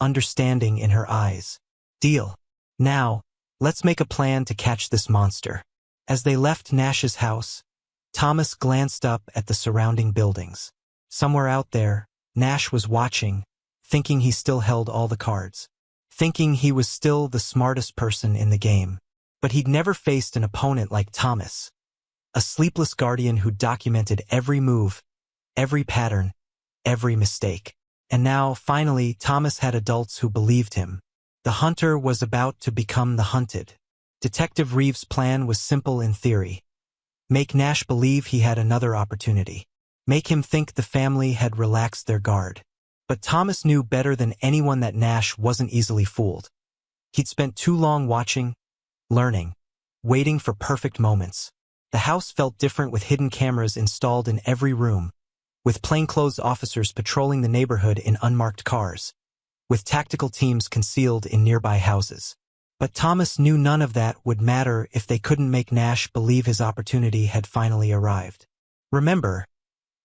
understanding in her eyes. Deal. Now, let's make a plan to catch this monster. As they left Nash's house, Thomas glanced up at the surrounding buildings. Somewhere out there, Nash was watching, thinking he still held all the cards. Thinking he was still the smartest person in the game. But he'd never faced an opponent like Thomas, a sleepless guardian who documented every move, every pattern, every mistake. And now, finally, Thomas had adults who believed him. The hunter was about to become the hunted. Detective Reeves' plan was simple in theory. Make Nash believe he had another opportunity. Make him think the family had relaxed their guard. But Thomas knew better than anyone that Nash wasn't easily fooled. He'd spent too long watching, learning, waiting for perfect moments. The house felt different with hidden cameras installed in every room, with plainclothes officers patrolling the neighborhood in unmarked cars, with tactical teams concealed in nearby houses. But Thomas knew none of that would matter if they couldn't make Nash believe his opportunity had finally arrived. Remember,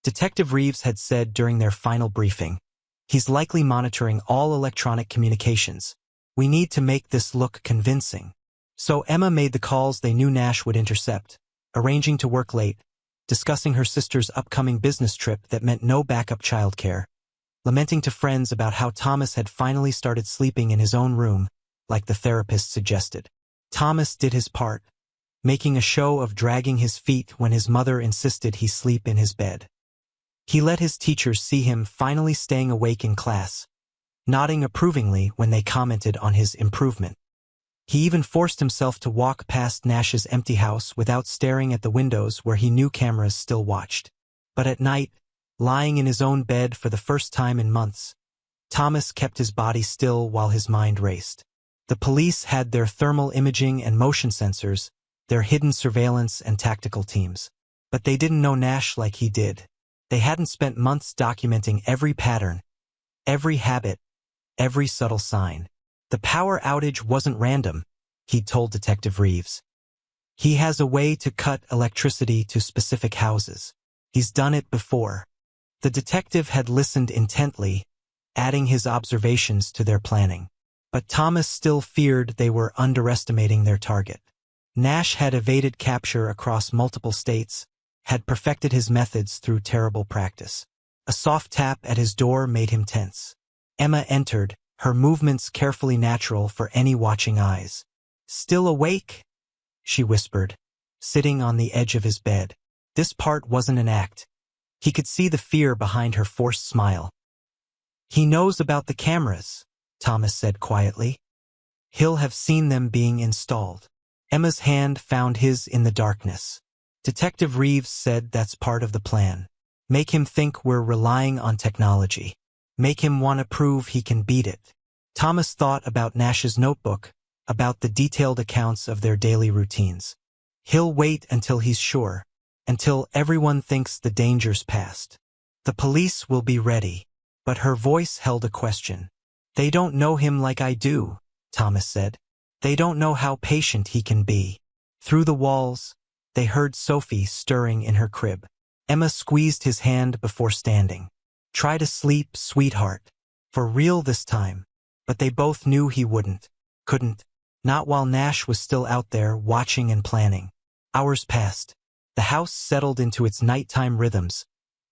Detective Reeves had said during their final briefing, he's likely monitoring all electronic communications. We need to make this look convincing. So Emma made the calls they knew Nash would intercept, arranging to work late, discussing her sister's upcoming business trip that meant no backup childcare, lamenting to friends about how Thomas had finally started sleeping in his own room, like the therapist suggested. Thomas did his part, making a show of dragging his feet when his mother insisted he sleep in his bed. He let his teachers see him finally staying awake in class, nodding approvingly when they commented on his improvement. He even forced himself to walk past Nash's empty house without staring at the windows where he knew cameras still watched. But at night, lying in his own bed for the first time in months, Thomas kept his body still while his mind raced. The police had their thermal imaging and motion sensors, their hidden surveillance and tactical teams. But they didn't know Nash like he did. They hadn't spent months documenting every pattern, every habit, every subtle sign. The power outage wasn't random, he'd told Detective Reeves. He has a way to cut electricity to specific houses. He's done it before. The detective had listened intently, adding his observations to their planning. But Thomas still feared they were underestimating their target. Nash had evaded capture across multiple states, had perfected his methods through terrible practice. A soft tap at his door made him tense. Emma entered, her movements carefully natural for any watching eyes. "Still awake?" she whispered, sitting on the edge of his bed. This part wasn't an act. He could see the fear behind her forced smile. "He knows about the cameras," Thomas said quietly. "He'll have seen them being installed." Emma's hand found his in the darkness. Detective Reeves said that's part of the plan. Make him think we're relying on technology. Make him want to prove he can beat it. Thomas thought about Nash's notebook, about the detailed accounts of their daily routines. He'll wait until he's sure, until everyone thinks the danger's past. The police will be ready. But her voice held a question. "They don't know him like I do," Thomas said. "They don't know how patient he can be." Through the walls, they heard Sophie stirring in her crib. Emma squeezed his hand before standing. "Try to sleep, sweetheart. For real this time." But they both knew he couldn't. Not while Nash was still out there watching and planning. Hours passed. The house settled into its nighttime rhythms,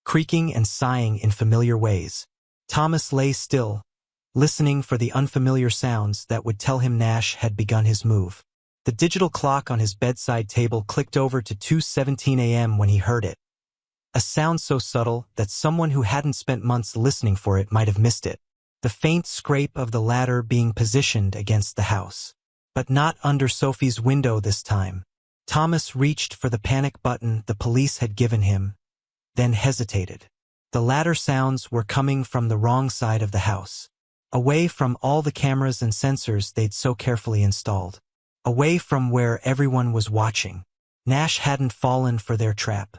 creaking and sighing in familiar ways. Thomas lay still, listening for the unfamiliar sounds that would tell him Nash had begun his move. The digital clock on his bedside table clicked over to 2:17 a.m. when he heard it. A sound so subtle that someone who hadn't spent months listening for it might have missed it. The faint scrape of the ladder being positioned against the house. But not under Sophie's window this time. Thomas reached for the panic button the police had given him, then hesitated. The ladder sounds were coming from the wrong side of the house. Away from all the cameras and sensors they'd so carefully installed. Away from where everyone was watching. Nash hadn't fallen for their trap.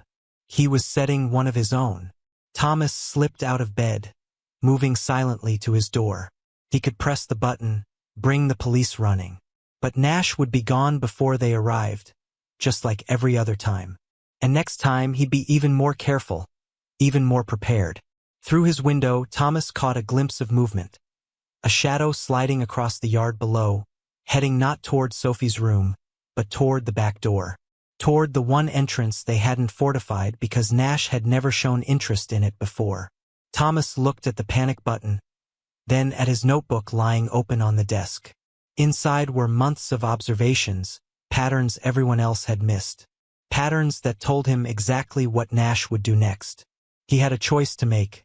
He was setting one of his own. Thomas slipped out of bed, moving silently to his door. He could press the button, bring the police running. But Nash would be gone before they arrived, just like every other time. And next time he'd be even more careful, even more prepared. Through his window, Thomas caught a glimpse of movement. A shadow sliding across the yard below, heading not toward Sophie's room, but toward the back door. Toward the one entrance they hadn't fortified because Nash had never shown interest in it before. Thomas looked at the panic button, then at his notebook lying open on the desk. Inside were months of observations, patterns everyone else had missed. Patterns that told him exactly what Nash would do next. He had a choice to make.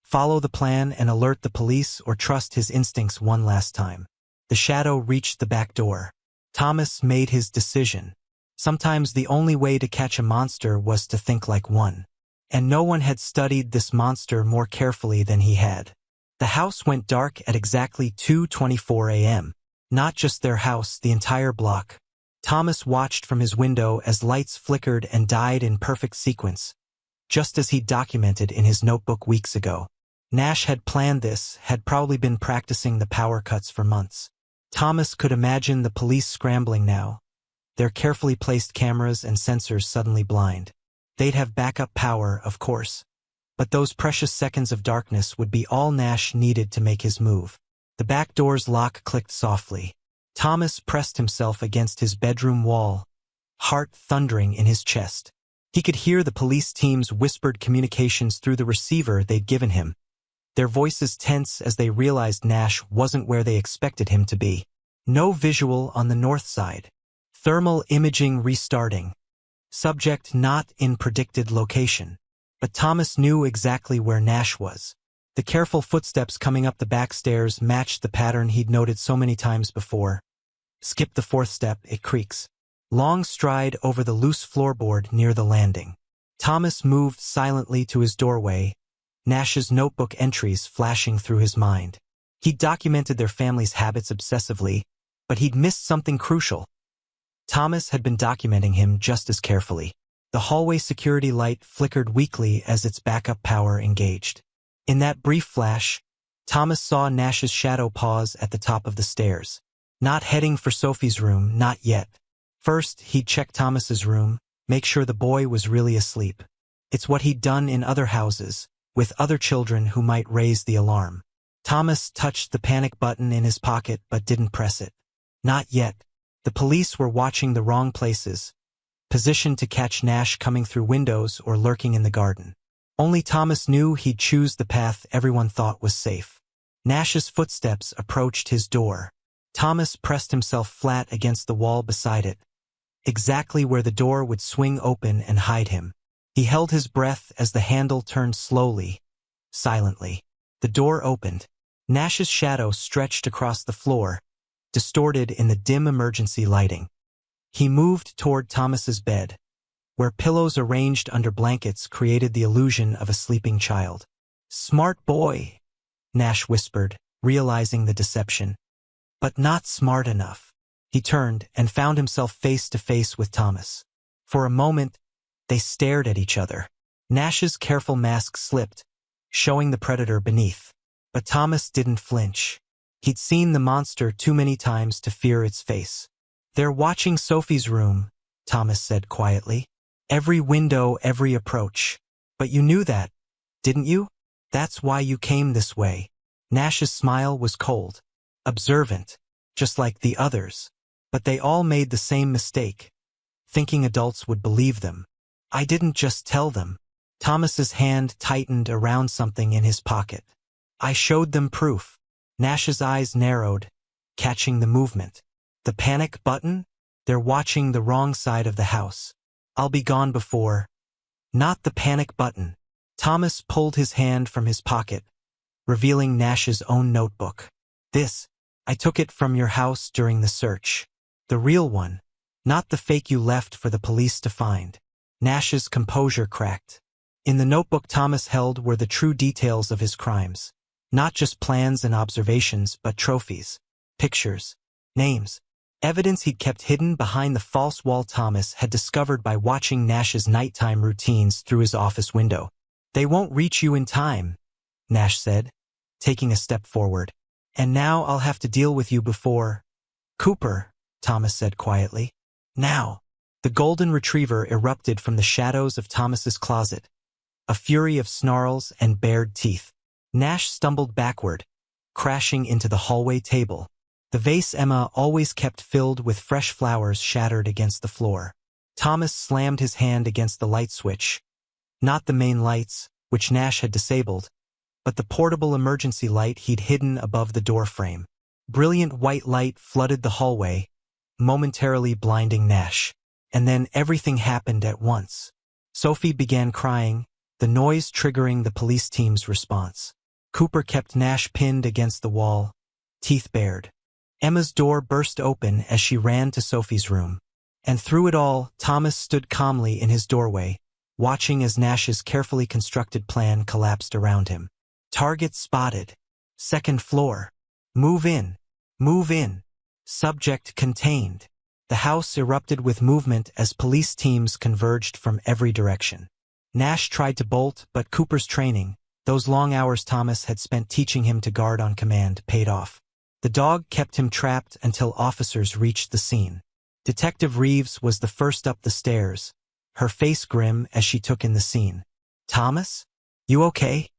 Follow the plan and alert the police, or trust his instincts one last time. The shadow reached the back door. Thomas made his decision. Sometimes the only way to catch a monster was to think like one. And no one had studied this monster more carefully than he had. The house went dark at exactly 2:24 a.m. Not just their house, the entire block. Thomas watched from his window as lights flickered and died in perfect sequence, just as he'd documented in his notebook weeks ago. Nash had planned this, had probably been practicing the power cuts for months. Thomas could imagine the police scrambling now, their carefully placed cameras and sensors suddenly blind. They'd have backup power, of course, but those precious seconds of darkness would be all Nash needed to make his move. The back door's lock clicked softly. Thomas pressed himself against his bedroom wall, heart thundering in his chest. He could hear the police team's whispered communications through the receiver they'd given him, their voices tense as they realized Nash wasn't where they expected him to be. No visual on the north side. Thermal imaging restarting. Subject not in predicted location. But Thomas knew exactly where Nash was. The careful footsteps coming up the back stairs matched the pattern he'd noted so many times before. Skip the fourth step, it creaks. Long stride over the loose floorboard near the landing. Thomas moved silently to his doorway, Nash's notebook entries flashing through his mind. He'd documented their family's habits obsessively, but he'd missed something crucial. Thomas had been documenting him just as carefully. The hallway security light flickered weakly as its backup power engaged. In that brief flash, Thomas saw Nash's shadow pause at the top of the stairs. Not heading for Sophie's room, not yet. First, he'd check Thomas's room, make sure the boy was really asleep. It's what he'd done in other houses, with other children who might raise the alarm. Thomas touched the panic button in his pocket but didn't press it. Not yet. The police were watching the wrong places, positioned to catch Nash coming through windows or lurking in the garden. Only Thomas knew he'd choose the path everyone thought was safe. Nash's footsteps approached his door. Thomas pressed himself flat against the wall beside it, exactly where the door would swing open and hide him. He held his breath as the handle turned slowly, silently. The door opened. Nash's shadow stretched across the floor, distorted in the dim emergency lighting. He moved toward Thomas's bed, where pillows arranged under blankets created the illusion of a sleeping child. "Smart boy," Nash whispered, realizing the deception. But not smart enough. He turned and found himself face to face with Thomas. For a moment, they stared at each other. Nash's careful mask slipped, showing the predator beneath. But Thomas didn't flinch. He'd seen the monster too many times to fear its face. "They're watching Sophie's room," Thomas said quietly. "Every window, every approach. But you knew that, didn't you? That's why you came this way." Nash's smile was cold, observant, just like the others. But they all made the same mistake, thinking adults would believe them. "I didn't just tell them." Thomas's hand tightened around something in his pocket. "I showed them proof." Nash's eyes narrowed, catching the movement. "The panic button? They're watching the wrong side of the house. I'll be gone before." "Not the panic button." Thomas pulled his hand from his pocket, revealing Nash's own notebook. "This, I took it from your house during the search. The real one, not the fake you left for the police to find." Nash's composure cracked. In the notebook Thomas held were the true details of his crimes. Not just plans and observations, but trophies, pictures, names, evidence he'd kept hidden behind the false wall Thomas had discovered by watching Nash's nighttime routines through his office window. "They won't reach you in time," Nash said, taking a step forward. "And now I'll have to deal with you before." "Cooper," Thomas said quietly. "Now." The golden retriever erupted from the shadows of Thomas's closet, a fury of snarls and bared teeth. Nash stumbled backward, crashing into the hallway table. The vase Emma always kept filled with fresh flowers shattered against the floor. Thomas slammed his hand against the light switch. Not the main lights, which Nash had disabled, but the portable emergency light he'd hidden above the door frame. Brilliant white light flooded the hallway, momentarily blinding Nash. And then everything happened at once. Sophie began crying, the noise triggering the police team's response. Cooper kept Nash pinned against the wall, teeth bared. Emma's door burst open as she ran to Sophie's room. And through it all, Thomas stood calmly in his doorway, watching as Nash's carefully constructed plan collapsed around him. Target spotted. Second floor. Move in. Move in. Subject contained. The house erupted with movement as police teams converged from every direction. Nash tried to bolt, but Cooper's training, those long hours Thomas had spent teaching him to guard on command, paid off. The dog kept him trapped until officers reached the scene. Detective Reeves was the first up the stairs, her face grim as she took in the scene. "Thomas? You okay?"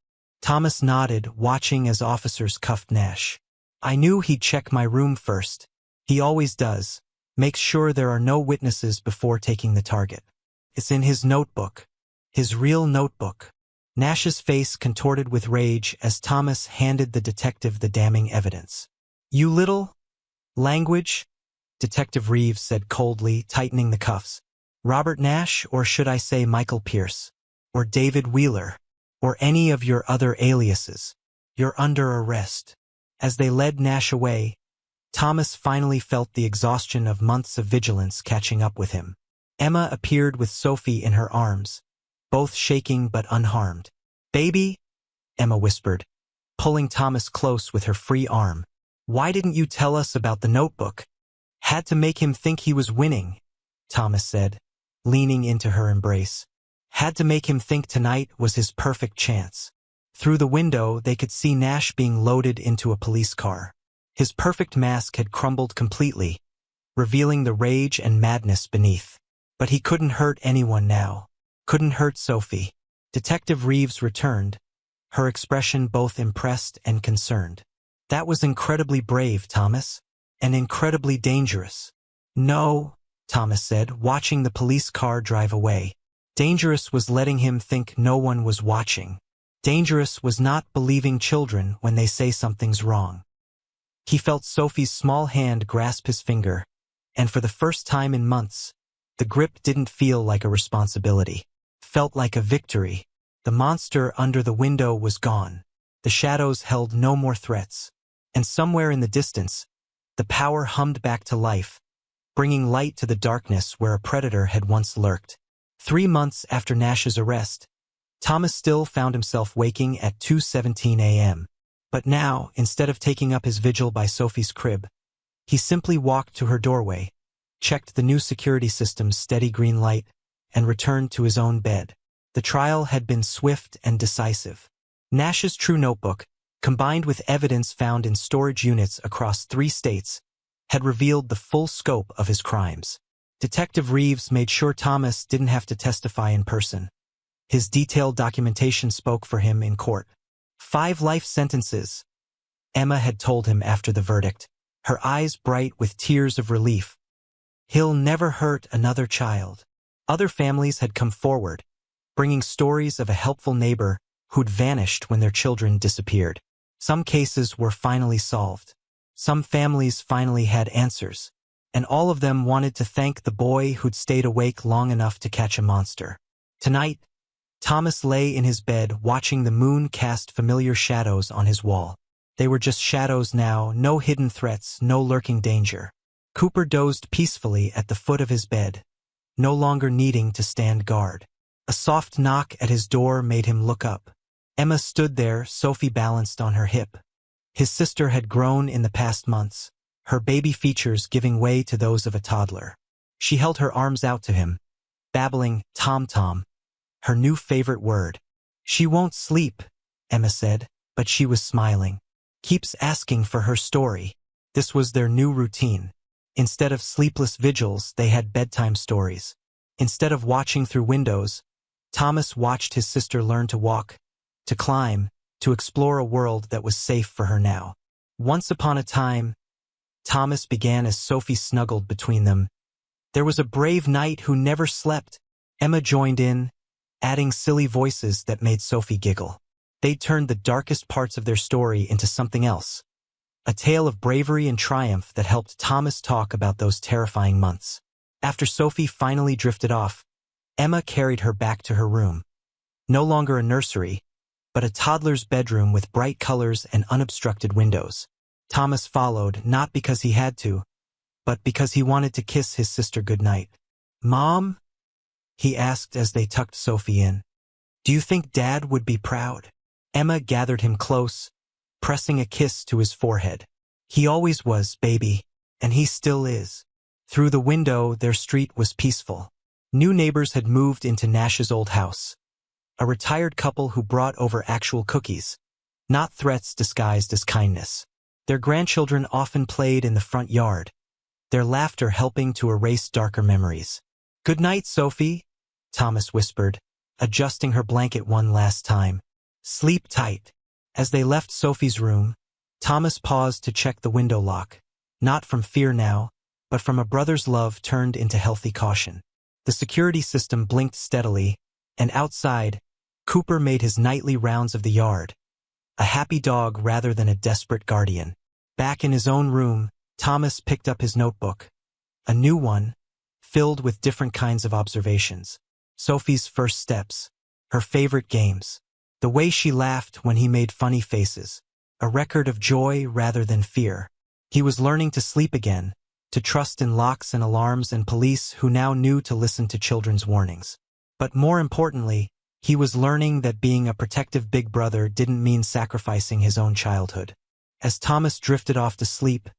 Thomas nodded, watching as officers cuffed Nash. "I knew he'd check my room first. He always does. Makes sure there are no witnesses before taking the target. It's in his notebook. His real notebook." Nash's face contorted with rage as Thomas handed the detective the damning evidence. "You little language," Detective Reeves said coldly, tightening the cuffs. "Robert Nash, or should I say Michael Pierce? Or David Wheeler? Or any of your other aliases? You're under arrest." As they led Nash away, Thomas finally felt the exhaustion of months of vigilance catching up with him. Emma appeared with Sophie in her arms, both shaking but unharmed. "Baby," Emma whispered, pulling Thomas close with her free arm. "Why didn't you tell us about the notebook?" "Had to make him think he was winning," Thomas said, leaning into her embrace. "Had to make him think tonight was his perfect chance." Through the window, they could see Nash being loaded into a police car. His perfect mask had crumbled completely, revealing the rage and madness beneath. But he couldn't hurt anyone now. Couldn't hurt Sophie. Detective Reeves returned, her expression both impressed and concerned. "That was incredibly brave, Thomas. And incredibly dangerous." "No," Thomas said, watching the police car drive away. Dangerous was letting him think no one was watching. Dangerous was not believing children when they say something's wrong. He felt Sophie's small hand grasp his finger, and for the first time in months, the grip didn't feel like a responsibility. Felt like a victory. The monster under the window was gone. The shadows held no more threats. And somewhere in the distance, the power hummed back to life, bringing light to the darkness where a predator had once lurked. 3 months after Nash's arrest, Thomas still found himself waking at 2:17 a.m. But now, instead of taking up his vigil by Sophie's crib, he simply walked to her doorway, checked the new security system's steady green light, and returned to his own bed. The trial had been swift and decisive. Nash's true notebook, combined with evidence found in storage units across 3 states, had revealed the full scope of his crimes. Detective Reeves made sure Thomas didn't have to testify in person. His detailed documentation spoke for him in court. 5 life sentences, Emma had told him after the verdict, her eyes bright with tears of relief. He'll never hurt another child. Other families had come forward, bringing stories of a helpful neighbor who'd vanished when their children disappeared. Some cases were finally solved. Some families finally had answers, and all of them wanted to thank the boy who'd stayed awake long enough to catch a monster. Tonight, Thomas lay in his bed watching the moon cast familiar shadows on his wall. They were just shadows now, no hidden threats, no lurking danger. Cooper dozed peacefully at the foot of his bed, no longer needing to stand guard. A soft knock at his door made him look up. Emma stood there, Sophie balanced on her hip. His sister had grown in the past months, her baby features giving way to those of a toddler. She held her arms out to him, babbling, "Tom-tom," her new favorite word. "She won't sleep," Emma said, but she was smiling. "Keeps asking for her story." This was their new routine. Instead of sleepless vigils, they had bedtime stories. Instead of watching through windows, Thomas watched his sister learn to walk, to climb, to explore a world that was safe for her now. Once upon a time, Thomas began as Sophie snuggled between them. There was a brave knight who never slept. Emma joined in, adding silly voices that made Sophie giggle. They turned the darkest parts of their story into something else. a tale of bravery and triumph that helped Thomas talk about those terrifying months. After Sophie finally drifted off, Emma carried her back to her room. No longer a nursery, but a toddler's bedroom with bright colors and unobstructed windows. Thomas followed, not because he had to, but because he wanted to kiss his sister goodnight. "Mom?" he asked as they tucked Sophie in. "Do you think Dad would be proud?" Emma gathered him close, pressing a kiss to his forehead. "He always was, baby, and he still is." Through the window, their street was peaceful. New neighbors had moved into Nash's old house. A retired couple who brought over actual cookies, not threats disguised as kindness. Their grandchildren often played in the front yard, their laughter helping to erase darker memories. "Good night, Sophie," Thomas whispered, adjusting her blanket one last time. "Sleep tight." As they left Sophie's room, Thomas paused to check the window lock, not from fear now, but from a brother's love turned into healthy caution. The security system blinked steadily, and outside, Cooper made his nightly rounds of the yard, a happy dog rather than a desperate guardian. Back in his own room, Thomas picked up his notebook, a new one, filled with different kinds of observations. Sophie's first steps, her favorite games, the way she laughed when he made funny faces, a record of joy rather than fear. He was learning to sleep again, to trust in locks and alarms and police who now knew to listen to children's warnings. But more importantly, he was learning that being a protective big brother didn't mean sacrificing his own childhood. As Thomas drifted off to sleep,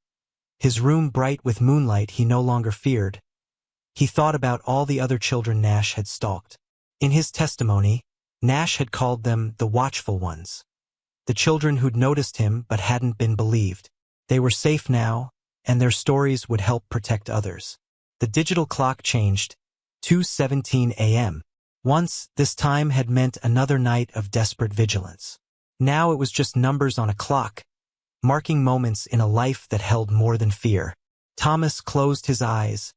his room bright with moonlight he no longer feared, he thought about all the other children Nash had stalked. In his testimony, Nash had called them the watchful ones, the children who'd noticed him but hadn't been believed. They were safe now, and their stories would help protect others. The digital clock changed, 2:17 a.m. Once, this time had meant another night of desperate vigilance. Now it was just numbers on a clock, marking moments in a life that held more than fear. Thomas closed his eyes,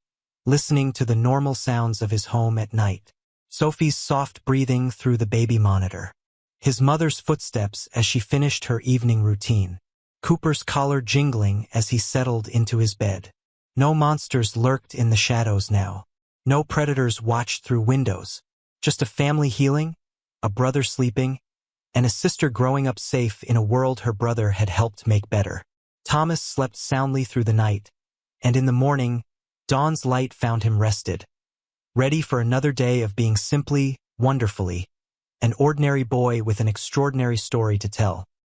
listening to the normal sounds of his home at night. Sophie's soft breathing through the baby monitor, his mother's footsteps as she finished her evening routine, Cooper's collar jingling as he settled into his bed. No monsters lurked in the shadows now. No predators watched through windows. Just a family healing, a brother sleeping, and a sister growing up safe in a world her brother had helped make better. Thomas slept soundly through the night, and in the morning, dawn's light found him rested, ready for another day of being simply, wonderfully, an ordinary boy with an extraordinary story to tell.